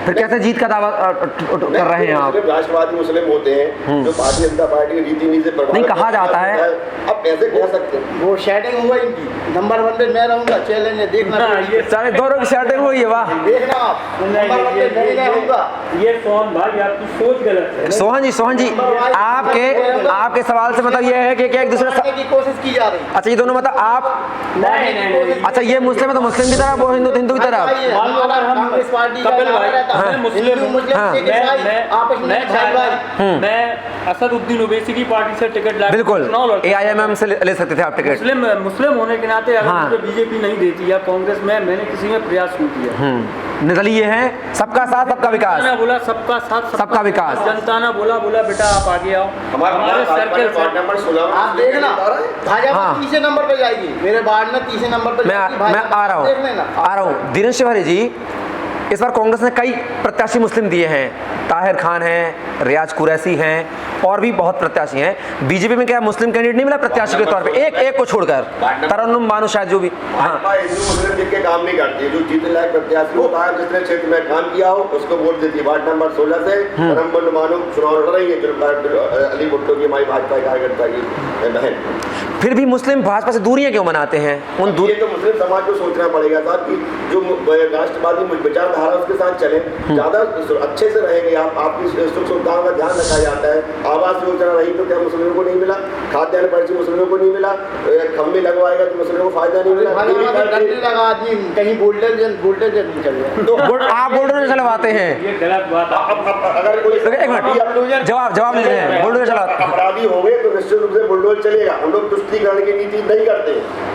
फिर कैसे जीत का दावा कर रहे हैं आप? राष्ट्रवादी मुस्लिम होते हैं जो भारतीय जनता पार्टी की रीति नीति से नहीं कहा जाता है। अब ऐसे कह सकते हैं वो शेडिंग हुआ इनकी, नंबर 1 पे मैं रहूंगा, चैलेंज है, देखना। ये सारे दोनों की सेटिंग हुई है, वाह। देखना आप, नंबर 1 पे मैं रहूंगा। ये सोहन भाई आपकी सोच गलत है। सोहन जी आपके सवाल से मतलब ये है कि क्या एक दूसरे करने की कोशिश की जा रही। अच्छा ये दोनों मतलब आप नहीं। अच्छा ये मुस्लिम है तो मुस्लिम की तरफ, वो हिंदू की तरफ। कांग्रेस पार्टी कपिल भाई, हाँ। मैं मुस्लिम हूँ, मैं असदुद्दीन ओवैसी की पार्टी से टिकट ला बिल्कुल AIMM से ले सकते थे आप टिकट। मुस्लिम होने के नाते अगर हाँ। मुझे बीजेपी नहीं देती या कांग्रेस में, मैंने किसी में प्रयास नहीं किया। नजरिए ये है सबका साथ सबका विकास। जनता ने बोला सबका साथ सबका विकास। जनता ने बोला बेटा आप आगे आओ। हमारे सर्कल वार्ड नंबर 16 आप देखना भाजपा हाँ। 30 नंबर पे जाएगी, मेरे वार्ड में 30 नंबर पे मैं आ रहा हूँ दिनेश शिवहरे जी। इस बार कांग्रेस ने कई प्रत्याशी मुस्लिम दिए हैं, ताहिर खान हैं, रियाज कुरैशी हैं और भी बहुत प्रत्याशी हैं। बीजेपी में क्या मुस्लिम कैंडिडेट नहीं मिला प्रत्याशी के तौर पे? एक को छोड़कर तरन्नुम बानो शायद जो भी। हाँ हिंदू मुस्लिम देख के काम नहीं करती है, जो जीतने लायक प्रत्याशी होता है, जिसने क्षेत्र में काम किया हो उसको वोट देती है। वार्ड नंबर 16 से तरन्नुम बानो चुनाव लड़ रही है, अली भुट्टो की हमारी भाजपा कार्यकर्ता की बहन। फिर भी मुस्लिम भाजपा से दूरियां क्यों बनाते हैं? ये तो मुस्लिम समाज को सोचना पड़ेगा साहब कि जो राष्ट्रवादी विचारधारा उसके साथ चले, ज्यादा अच्छे से रहेंगे। आपकी सुख सुविधाओं का ध्यान रखा जाता है। आवास योजना रही तो क्या मुस्लिमों को नहीं मिला? खाद्यान्न पर्ची मुस्लिमों को नहीं मिला? खम्भे लगवाएगा तो मुस्लिमों को फायदा नहीं मिला? लगा आदमी कहीं वोल्टेज नहीं चल रहा, तो आप बुलडोजर चलवाते हैं? ये गलत बात है। अगर कोई एक मिनट जवाब ले रहे हैं। बुलडोजर चलाते अपराधी हो गए तो निश्चित रूप से बुलडोजर चलेगा। हम लोग तुष्टिकरण की नीति नहीं करते,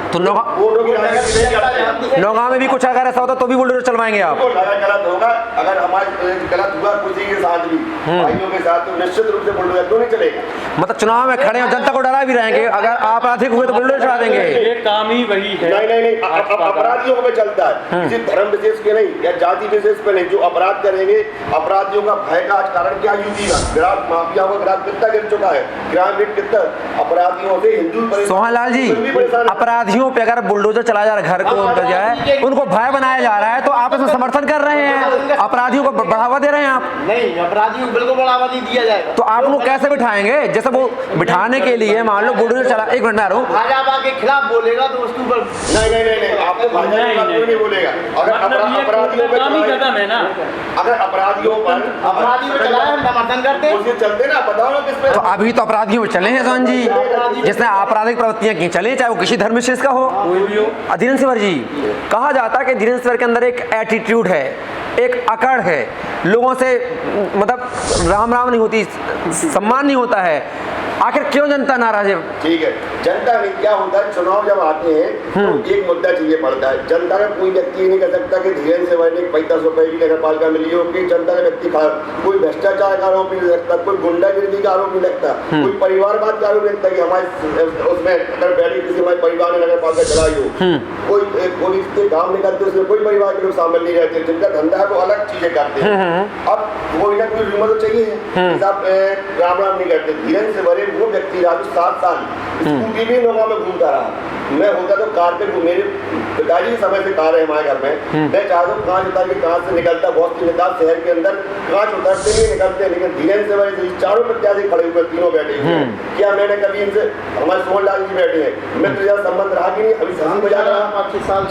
तो वोटों की राजनीति नहीं करते। नौगांव में भी कुछ अगर ऐसा होता तो भी बुलडोजर चलवाएंगे आप? गलत होगा, अगर हमारे गलत हुआ किसी के साथ भी, भाइयों के साथ, तो निश्चित रूप से बुलडोजर क्यों नहीं चलेगा? मतलब चुनाव में खड़े और जनता को डरा भी रहेंगे, अगर आप अधिक हुए तो बुलडोजर चला देंगे? ये काम ही वही है। नहीं अपराधियों पे चलता है, किसी धर्म विशेष के नहीं या जाति विशेष पे नहीं। जो अपराध करेंगे, अपराधियों का भय का कारण क्या यूपी का ग्राफ माफियाओं का ग्राफ कितना गिर चुका है, ग्राम रेट कितना अपराधियों से हिंदू सोहन लाल जी, अपराधियों पे अगर बुलडोजर चला जा रहा है, घर को बजाय उनको भय बनाया जा रहा है, तो आप इसमें समर्थन कर रहे हैं, अपराधियों को बढ़ावा दे रहे हैं आप? नहीं, अपराधियों को बिल्कुल बढ़ावा नहीं दिया जाएगा। तो आप लोग कैसे बिठाएंगे? जैसे वो बिठाने के लिए मान लो बुलडोजर चला, एक मिनट में आ रहा हूँ, भाजपा के खिलाफ बोलेगा तो उसके ऊपर नहीं आपको भाजपा के खिलाफ कोई नहीं बोलेगा। अगर अपराधियों पे काम ही कदम है ना, अगर अपराधियों पर अपराधी को चलाए हम समर्थन करते हैं। उसे चलते ना, बताओ ना किस पे। तो अभी तो अपराधियों में चले हैं सोहन जी, जिसने आपराधिक प्रवृत्तियां की चले, चाहे वो किसी धर्म विशेष का हो। कोई भी हो। धीरेन्द्र सिंह जी, कहा जाता है कि धीरेन्द्र सिंह के अंदर एक एटीट्यूड है, एक अकड़ है, लोगों से मतलब राम राम नहीं होती, सम्मान नहीं होता है। आखिर क्यों जनता नाराज है? ठीक है, जनता में क्या होता है, चुनाव जब आते हैं तो एक मुद्दा चाहिए पड़ता है। जनता का कोई व्यक्ति ये नहीं कह सकता कि धीरेन्द्र सिंह ने 35 रुपए की नगर पालिका मिली हो कि जनता का व्यक्ति कोई भ्रष्टाचार का आरोप नहीं लगता, कोई गुंडागिरी का आरोप नहीं लगता, कोई परिवारवाद का आरोप नहीं लगता कि हमारे उसमें अगर पहले किसी हमारे परिवार ने नगर पालिका चलाई हो, कोई काम नहीं करते, उसमें कोई परिवार के लोग शामिल नहीं रहते, जिनका धंधा है वो अलग चीजें करते हैं। अब कोई ना कोई रूमर तो चाहिए, आप राम राम नहीं करते। धीरेन्द्र सिंह वो व्यक्ति राजू 7 साल स्कूटी भी नौका में घूमता रहा। मैं होता तो कार पे, मेरे पिताजी के समय से कार है हमारे घर में, मैं चाहता हूँ कांच उतार के कांच से निकलता, बहुत सी नेता शहर के अंदर कांच उतरते नहीं निकलते, लेकिन धीरेन्द्र सिंह चारों प्रत्याशी खड़े हुए, तीनों बैठे हुए हैं। क्या मैंने कभी इनसे, हमारे सोहन लाल जी बैठे हैं, मैं तो ज्यादा संबंध रहा कि नहीं, अभी हंसी मजाक रहा, 5-6 साल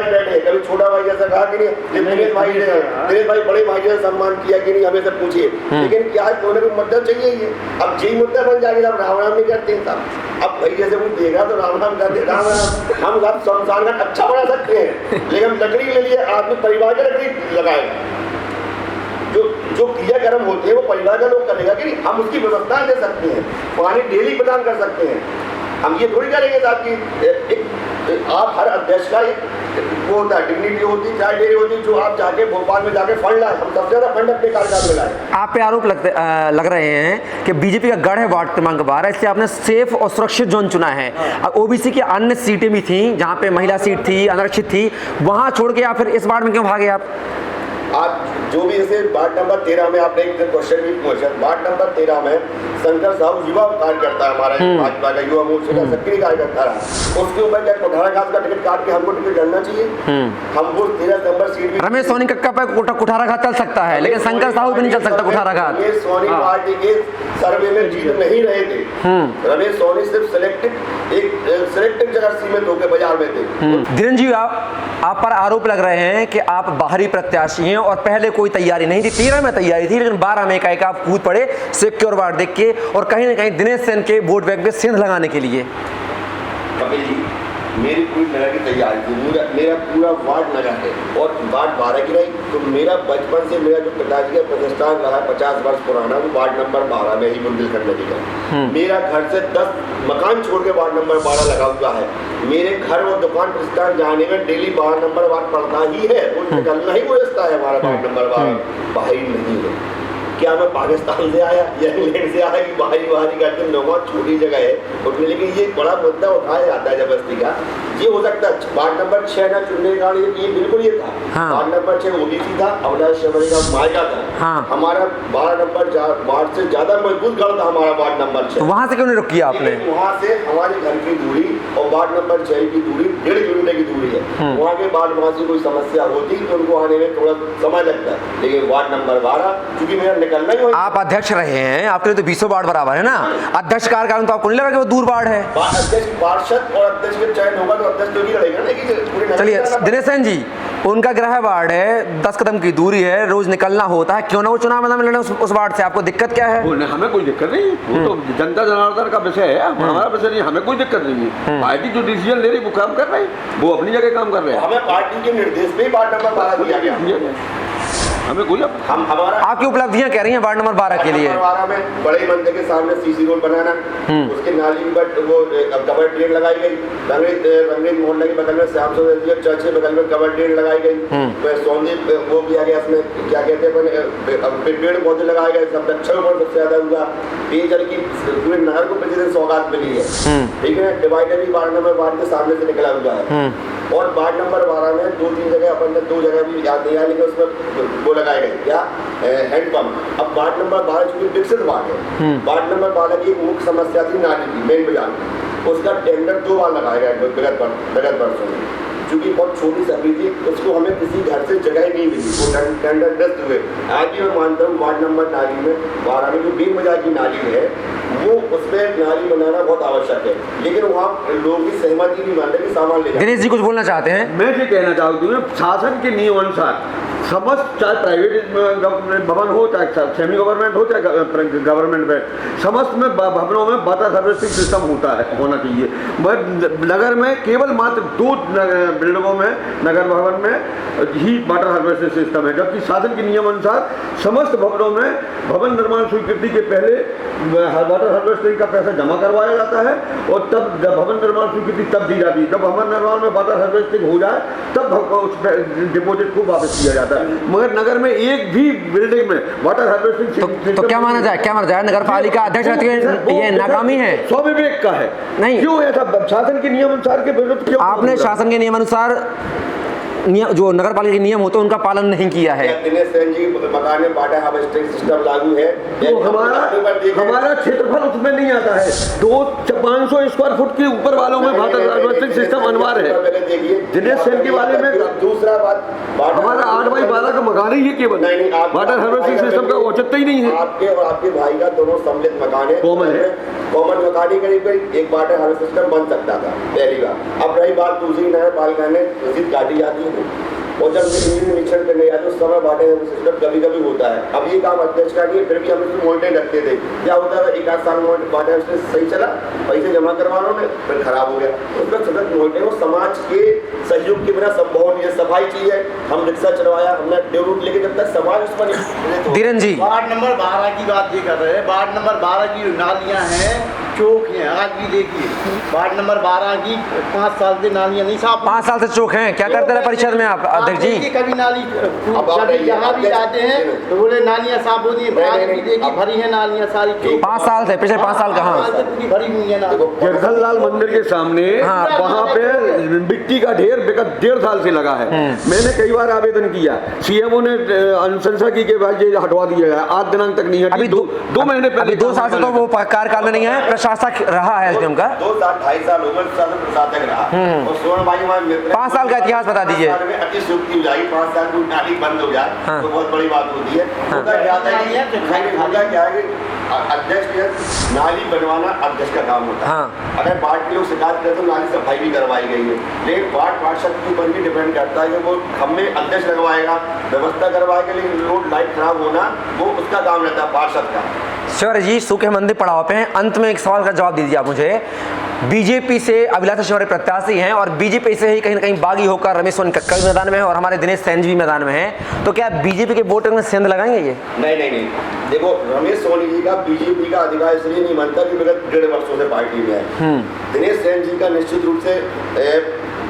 बैठे हैं, कभी छोटा भाई जैसा कहा कि नहीं, दिनेश भाई बड़े भाई जैसा सम्मान किया कि नहीं, हमें सब पूछिए। लेकिन क्या है, कोई ना कोई मुद्दा चाहिए ही, अब यही मुद्दा बन जाएगा, राम राम नहीं करते साहब। अब भाई जैसे कोई देगा तो राम राम करते, राम राम हम सब संसार का अच्छा बना सकते हैं, लेकिन लकड़ी के लिए आदमी परिवार की लकड़ी लगाएगा। जो क्रियाक्रम होते हैं वो परिवार का लोग करेगा कि नहीं, हम उसकी व्यवस्था दे सकते हैं, पानी डेली प्रदान कर सकते हैं। हम ये थोड़ी करेंगे साहब कि आप हर अध्यक्ष का एक वो होता है, डिग्निटी होती है, चाय डेरी होती है, जो आप जाके भोपाल में जाके फंड लाए, हम सबसे ज्यादा फंड अपने कार्यकाल में लाए। आप पे आरोप लग रहे हैं कि बीजेपी का गढ़ है वार्ड क्रमांक 12, इसलिए आपने सेफ और सुरक्षित जोन चुना है। ओबीसी की अन्य सीटें भी थी जहां पे महिला सीट थी, आरक्षित थी, वहां छोड़ के या फिर इस वार्ड में क्यों भागे आप? आज जो भी जैसे वार्ड नंबर 13 में आपने एक क्वेश्चन भी पूछा, वार्ड नंबर 13 में शंकर साहब युवा कार्यकर्ता है, हमारा भाजपा का युवा मोर्चा का सक्रिय कार्यकर्ता रहा, उसके ऊपर क्या कुठाराघाट का टिकट काट के हमको टिकट करना चाहिए? हमको 13 नंबर सीट भी, रमेश सोनी कक्का पे कुठाराघाट चल सकता है, लेकिन शंकर साहू भी नहीं चल सकता कुठाराघाट। रमेश सोनी पार्टी के सर्वे में जीत नहीं रहे थे, रमेश सोनी सिर्फ सिलेक्टिव जगह सीमित होकर बाजार में थे। धीरेन्द्र जी, आप पर आरोप लग रहे हैं कि आप बाहरी प्रत्याशी हैं और पहले कोई तैयारी नहीं थी, 13 में तैयारी थी, लेकिन 12 में एकाएक आप कूद पड़े सिक्योर वार्ड देख के, और कहीं ना कहीं दिनेश सेन के वोट बैंक पे सेंध लगाने के लिए। कपिल जी, मेरी पूरी नगर की तैयारी थी, मेरा पूरा वार्ड नगर है और वार्ड 12 की रही, तो मेरा बचपन से मेरा जो पिताजी का प्रतिष्ठान रहा है 50 वर्ष पुराना, वो वार्ड नंबर 12 में ही बुंदेलखंड नदी का। मेरा घर से 10 मकान छोड़ के वार्ड नंबर 12 लगा हुआ है। मेरे घर और दुकान प्रतिष्ठान जाने में डेली 12 नंबर वार्ड पड़ता ही है, वो निकलना ही वो रिश्ता है हमारा वार्ड नंबर 12, बाहरी नहीं है। क्या मैं पाकिस्तान से आया या इंग्लैंड से आया कि बाहरी करते, नौवा छोटी जगह है उसमें, लेकिन ये बड़ा मुद्दा उठाया जाता है जबरदस्ती का। ये हो सकता है वार्ड नंबर 6 ना चुनने का ये बिल्कुल ये था। हाँ। वार्ड नंबर 6 ओबीसी था, अविनाश शबरी का मायका था। हाँ। हमारा 12 नंबर वार्ड से ज्यादा मजबूत गढ़ था हमारा वार्ड नंबर 6। तो वहां से क्यों नहीं रुक किया आपने? वहाँ से हमारे घर की दूरी और वार्ड नंबर 6 की दूरी 1.5 किलोमीटर की दूरी है। वहाँ के बाद वहाँ से कोई समस्या होती तो उनको आने में थोड़ा समय लगता है, लेकिन वार्ड नंबर 12 चूंकि मेरा निकलना ही आप अध्यक्ष रहे हैं, आपके लिए तो 20 वार्ड बराबर है ना, अध्यक्ष कार्यकाल तो आपको नहीं लगा कि वो दूर वार्ड है? अध्यक्ष पार्षद और अध्यक्ष के चयन होगा तो अध्यक्ष तो नहीं लड़ेगा ना कि पूरे। चलिए दिनेश सेन जी, उनका गृह वार्ड है, 10 कदम की दूरी है, रोज निकलना होता है, क्यों ना वो चुनाव मैदान में लड़े उस वार्ड से? आपको दिक्कत क्या है? हमें कोई दिक्कत नहीं, वो तो जनता जनार्दन का विषय है, हमारा विषय नहीं, हमें कोई दिक्कत नहीं है। पार्टी जो डिसीजन ले रही वो काम कर रही है, वो अपनी जगह काम कर रहे हैं। हमें पार्टी के निर्देश पे वार्ड नंबर 12 दिया गया, हमें कोई हम हमारा आपकी उपलब्धियां कह रही हैं वार्ड नंबर 12 के लिए? 12 में बड़े मंदिर के सामने सीसी रोड बनाना, उसके नाली पर वो कवर ड्रेन लगाई गई, रंगरेज मोहल्ले के बगल में श्याम सुंदर चर्च के बगल में कवर ड्रेन लगाई गई, सौंदी वो किया गया, इसमें क्या कहते हैं पेड़ पौधे लगाए गए, संरक्षण सबसे ज्यादा हुआ, पेयजल की पूरे नगर को प्रतिदिन सौगात मिली है, ठीक है। डिवाइडर भी वार्ड नंबर 12 के सामने से निकला हुआ है, और वार्ड नंबर 12 में 2-3 जगह अपन ने 2 जगह भी याद नहीं आया, लेकिन उसमें वो लगाए गए क्या हैंडपंप। अब वार्ड नंबर 12 चूंकि विकसित वार्ड है, वार्ड नंबर 12 की एक मुख्य समस्या थी नाली की, मेन बाजार, उसका टेंडर 2 बार लगाया गया विगत वर्षों में, क्योंकि बहुत छोटी सब्जी थी, उसको हमें किसी घर से जगह ही नहीं मिली, वो टेंडरग्रस्त हुए। आज भी मैं मानता हूँ वार्ड नंबर नाली में 12 में जो बेमजा की नाली है, वो उसमें नाली बनाना बहुत आवश्यक है, लेकिन वहाँ लोग भी सहमति नहीं मान रहे कि सामान ले जाए। दिनेश जी कुछ बोलना चाहते हैं? मैं ये कहना चाहूँ शासन के नियम अनुसार समस्त, चाहे प्राइवेट भवन हो, चाहे सेमी गवर्नमेंट हो, चाहे गवर्नमेंट में, समस्त में भवनों में वाटर हार्वेस्टिंग सिस्टम होना चाहिए। नगर में केवल मात्र 2 बिल्डिंगों में, नगर भवन में ही वाटर हार्वेस्टिंग सिस्टम है, जबकि शासन के नियम अनुसार समस्त भवनों में भवन निर्माण स्वीकृति के पहले वाटर हार्वेस्टिंग का पैसा जमा करवाया जाता है और तब जब भवन निर्माण स्वीकृति तब दी जाती है। जब भवन निर्माण में वाटर हार्वेस्टिंग हो जाए तब उस डिपॉजिट को वापस किया जाता है। मगर नगर में एक भी बिल्डिंग में वाटर हार्वेस्टिंग तो क्या माना जाए नगर पालिका अध्यक्ष रहते हुए ये नाकामी है? स्वाभाविक का है। नहीं, क्यों ऐसा शासन के नियम अनुसार के विरुद्ध क्यों? आपने शासन के नियम अनुसार जो नगर पालिका के नियम होते हैं उनका पालन नहीं किया है। दिनेश सेन जी मकान में वाटर हार्वेस्टिंग सिस्टम लागू है, तो हमारा क्षेत्रफल उसमें नहीं आता है। 500 स्क्वायर फुट के ऊपर वालों में वाटर हार्वेस्टिंग सिस्टम अनिवार्य है। दिनेश सेन के वाले में दूसरा बात, हमारा 8x12 का मकान ही है केवल, वाटर हार्वेस्टिंग सिस्टम का औचित्य ही नहीं है। आपके और आपके भाई का दोनों सम्मिलित मकान है, कॉमन है, कॉमन मकान ही करीब एक वाटर हार्वेस्टिंग सिस्टम बन सकता था पहली बार। अब रही बात दूसरी, नगर पालिका ने रसीद काटी जाती है और जब निरीक्षण करने जाते उस समय वाटर सिस्टम कभी कभी होता है। अब ये काम अध्यक्ष का नहीं है, फिर भी हम इसमें मॉनिटरिंग रखते थे। क्या होता था, 1 आध साल वाटर सही चला, पैसे जमा करवाने में, फिर खराब हो गया, उसका सतत मॉनिटरिंग समाज के सहयोग के बिना संभव नहीं है। सफाई चीज है, हम रिक्शा चलवाया, हमने डेव रूट लेके, जब तक समाज उस पर नहीं। धीरेन जी, वार्ड नंबर 12 की बात ये कर रहे हैं। वार्ड नंबर 12 की जो नालियाँ हैं, चौक हैं, आज भी देखिए वार्ड नंबर 12 की 5 साल से नालियाँ नहीं साफ। 5 साल से चौक हैं, क्या करते रहे परिषद में आप अध्यक्ष जी? कभी नाली जहाँ भी जाते हैं तो बोले नालियाँ साफ होती है, देखिए भरी है नालियाँ सारी। 5 साल से, पिछले 5 साल कहाँ? पूरी भरी हुई है नाली। जगदललाल मंदिर के सामने वहाँ पे मिट्टी का ढेर विगत 1.5 साल से लगा है। मैंने कई बार आवेदन किया, सीएमओ ने अनुशंसा की कि भाई ये हटवा दिया जाए, आज दिनांक तक नहीं हटी। अभी 2 महीने पहले, अभी 2 साल से तो वो कार्यकाल में नहीं है, प्रशासक रहा है एसडीएम का। 2 साल 2.5 साल हो गए प्रशासक रहा और सोनबाई 5 साल का इतिहास बता दीजिए। अतिशयोक्ति हो जाएगी, 5 साल की नाली बंद हो जाए तो बहुत बड़ी बात होती है। होता क्या है कि अध्यक्ष नाली बनवाना अध्यक्ष का काम होता है। अगर वार्ड के लोग शिकायत करते तो नाली सफाई भी करवाई गई है, लेकिन वार्ड पार्षद के ऊपर भी डिपेंड करता है कि वो हमें अध्यक्ष लगवाएगा, व्यवस्था करवाएगा, लेकिन रोड लाइट खराब होना वो उसका काम रहता है पार्षद का। शिवराज जी, सूखे मंदिर पड़ाव पे हैं, अंत में एक सवाल का जवाब दीजिए आप मुझे। बीजेपी से अभिलाषा शिवराज प्रत्याशी हैं और बीजेपी से ही कहीं ना कहीं बागी होकर रमेश सोनकक्कड़ मैदान में है और हमारे दिनेश सेन जी भी मैदान में हैं, तो क्या बीजेपी के वोटर में सेंध लगाएंगे ये? नहीं, देखो रमेश सोनी जी का बीजेपी का अधिकार इसलिए नहीं बनता कि विगत 1.5 वर्षों से पार्टी में है। दिनेश सेन जी का निश्चित रूप से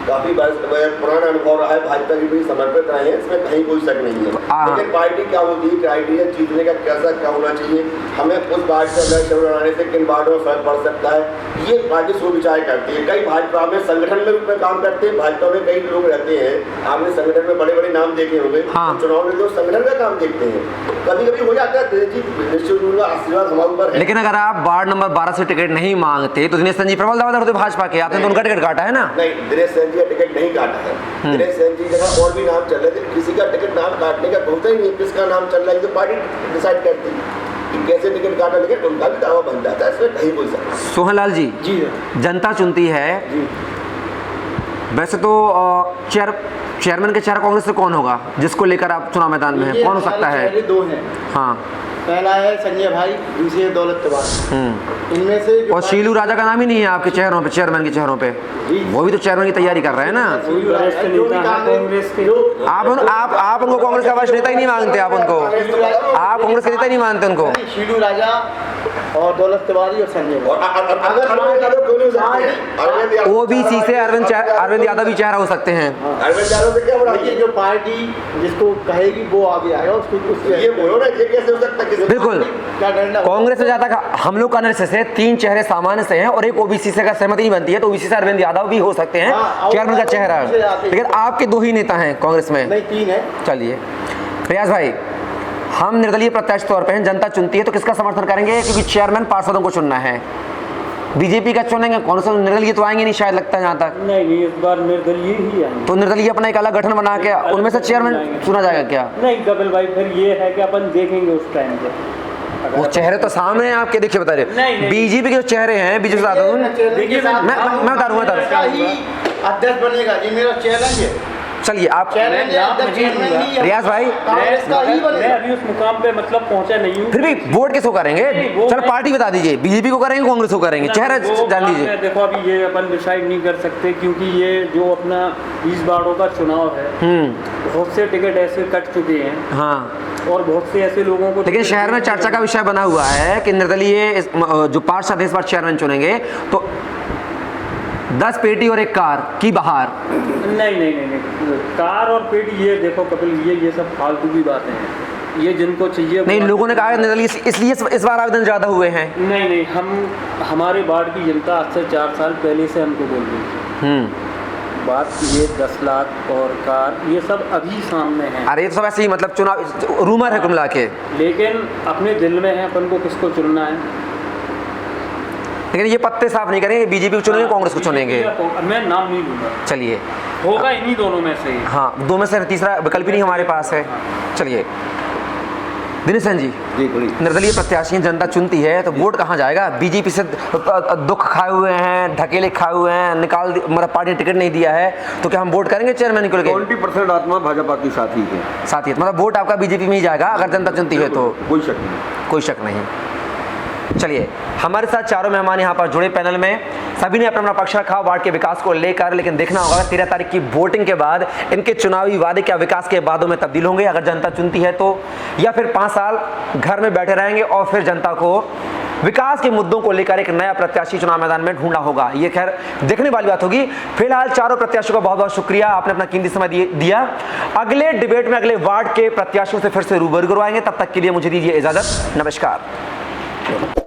काफी पुराना अनुभव रहा है, भाजपा के भी समर्पित रहे हैं, इसमें कहीं कोई शक नहीं है। लेकिन पार्टी क्या होती है, क्राइटेरिया जीतने का कैसा क्या होना चाहिए, हमें उस वार्ड से इलेक्शन लड़ाने से किन वार्डों में फर्क पड़ सकता है, ये पार्टी सोच विचार करती है। कई भाजपा में संगठन में रूप में काम करते हैं, भाजपा में कई लोग रहते हैं, आपने संगठन में बड़े बड़े नाम देखे होंगे। चुनाव में लोग संगठन का काम देखते हैं, कभी कभी हो जाता है, निश्चित रूप से आशीर्वाद हमारे ऊपर है। लेकिन अगर आप वार्ड नंबर 12 से टिकट नहीं मांगते तो दिनेश सेन जी प्रबल दावेदार होते भाजपा के, आपने तो उनका टिकट काटा है ना? नहीं, दिनेश सेन जी का टिकट नहीं काटा है। दिनेश सेन जी जगह और भी नाम चल रहे थे, किसी का टिकट नाम काटने का होता ही नहीं, किसका नाम चल रहा है तो पार्टी डिसाइड करती है कि कैसे टिकट काटा, लेकिन उनका भी दावा बन जाता है, इसमें कहीं कोई सकता। सोहनलाल जी, जनता चुनती है, वैसे तो चेयरमैन के चेहरा कांग्रेस से कौन होगा जिसको लेकर आप चुनाव मैदान में हैं, कौन हो सकता है? 2 हैं। हाँ, पहला है संजय भाई, दूसरी है दौलत तिवारी। इनमें से और शीलू राजा का नाम ही नहीं है आपके चेहरों पे, चेयरमैन के चेहरों पे, वो भी तो चेयरमैन की तैयारी कर रहे हैं ना। आप उनको कांग्रेस का वरिष्ठ नेता ही नहीं मानते, आप कांग्रेस के नेता ही नहीं मानते उनको। शीलू राजा और दौलत तिवारी और संजय ओबीसी से अरविंद यादव भी चेहरा हो सकते हैं। अरविंद यादव से क्या बड़ा, जो पार्टी जिसको कहेगी वो आगे आएगा, उसको ये बोलो ना, ये कैसे हो सकता है? बिल्कुल, कांग्रेस में ज्यादा हम लोग का एनालिसिस है, 3 चेहरे सामान्य से हैं और एक ओबीसी से का सहमति नहीं बनती है, तो ओबीसी से अरविंद यादव भी हो सकते हैं चेयरमैन का चेहरा, लेकिन आपके 2 ही नेता हैं कांग्रेस में। नहीं, 3 है। चलिए रियाज भाई, हम निर्दलीय प्रत्याशी तौर पे हैं, जनता चुनती है तो किसका समर्थन करेंगे, क्योंकि चेयरमैन पार्षदों को चुनना है? बीजेपी का चुनेंगे, कांग्रेस निर्दलीय तो आएंगे नहीं शायद, लगता है जहाँ तक। नहीं, इस बार निर्दलीय ही आएंगे। तो निर्दलीय अपना एक अलग गठन बना के उनमें से चेयरमैन चुना जाएगा क्या? नहीं कपिल भाई, फिर ये है कि अपन देखेंगे उस टाइम पे। वो चेहरे तो सामने हैं आपके, देखिए बता रहे नहीं। बीजेपी के जो चेहरे हैं, बीजेपी से देखिए मैं बता दूंगा अध्यक्ष बनेगा जी, मेरा चैलेंज है। चलिए आप रियाज भाई, मैं अभी उस मुकाम पे मतलब पहुंचा नहीं हूँ। फिर भी वोट किसको करेंगे? चलो पार्टी बता दीजिए, बीजेपी को करेंगे, कांग्रेस को करेंगे, चेहरा जान लीजिए। देखो अभी ये अपन डिसाइड नहीं कर सकते, क्योंकि ये जो अपना 20 वार्डों का चुनाव है, बहुत से टिकट ऐसे कट चुके हैं। हाँ, और बहुत से ऐसे लोगों को, लेकिन शहर में चर्चा का विषय बना हुआ है कि निर्दलीय जो पार्षद इस बार चेयरमैन चुनेंगे तो 10 पेटी और एक कार की बाहर। नहीं, कार और पेटी, ये देखो कपिल, ये सब फालतू की बातें हैं। ये जिनको चाहिए नहीं, लोगों ने कहा निर्दलीय इसलिए इस बार आवेदन ज्यादा हुए हैं। नहीं, हमारे वार्ड की जनता आज से 4 साल पहले से हमको बोल रही थी बात, ये 10 लाख और कार, ये सब अभी सामने है। अरे ये तो सब ऐसे ही मतलब चुनाव रूमर है कुल मिला के, लेकिन अपने दिल में है अपन को किसको चुनना है। लेकिन ये पत्ते साफ नहीं करेंगे, बीजेपी को चुनेंगे, कांग्रेस को चुनेंगे। मैं नाम नहीं लूंगा, चलिए होगा इन्हीं दोनों में से ही। हाँ, दो में से तीसरा विकल्प ही नहीं हमारे पास है। चलिए दिनेश सिंह जी, जी बोलिए। निर्दलीय प्रत्याशी जनता चुनती है तो वोट कहाँ जाएगा? बीजेपी से दुख खाए हुए हैं, ढकेले खाए हुए हैं, मतलब पार्टी ने टिकट नहीं दिया है, तो क्या हम वोट करेंगे चेयरमैन को लेकर? 20% आत्मा भाजपा की साथी है, साथ ही मतलब वोट आपका बीजेपी में ही जाएगा अगर जनता चुनती है तो? कोई शक नहीं। कोई शक नहीं। चलिए, हमारे साथ चारों मेहमान यहाँ पर जुड़े पैनल में, सभी ने अपना अपना पक्ष रखा वार्ड के विकास को लेकर, लेकिन देखना होगा 13 तारीख की वोटिंग के बाद इनके चुनावी वादे क्या विकास के वादों में तब्दील होंगे अगर जनता चुनती है तो, या फिर 5 साल घर में बैठे रहेंगे और फिर जनता को विकास के मुद्दों को लेकर एक नया प्रत्याशी चुनाव मैदान में ढूंढना होगा। ये खैर देखने वाली बात होगी। फिलहाल चारों प्रत्याशियों का बहुत बहुत शुक्रिया, आपने अपना कीमती समय दिया। अगले डिबेट में अगले वार्ड के प्रत्याशियों से फिर से रूबरू करवाएंगे, तब तक के लिए मुझे दीजिए इजाजत, नमस्कार।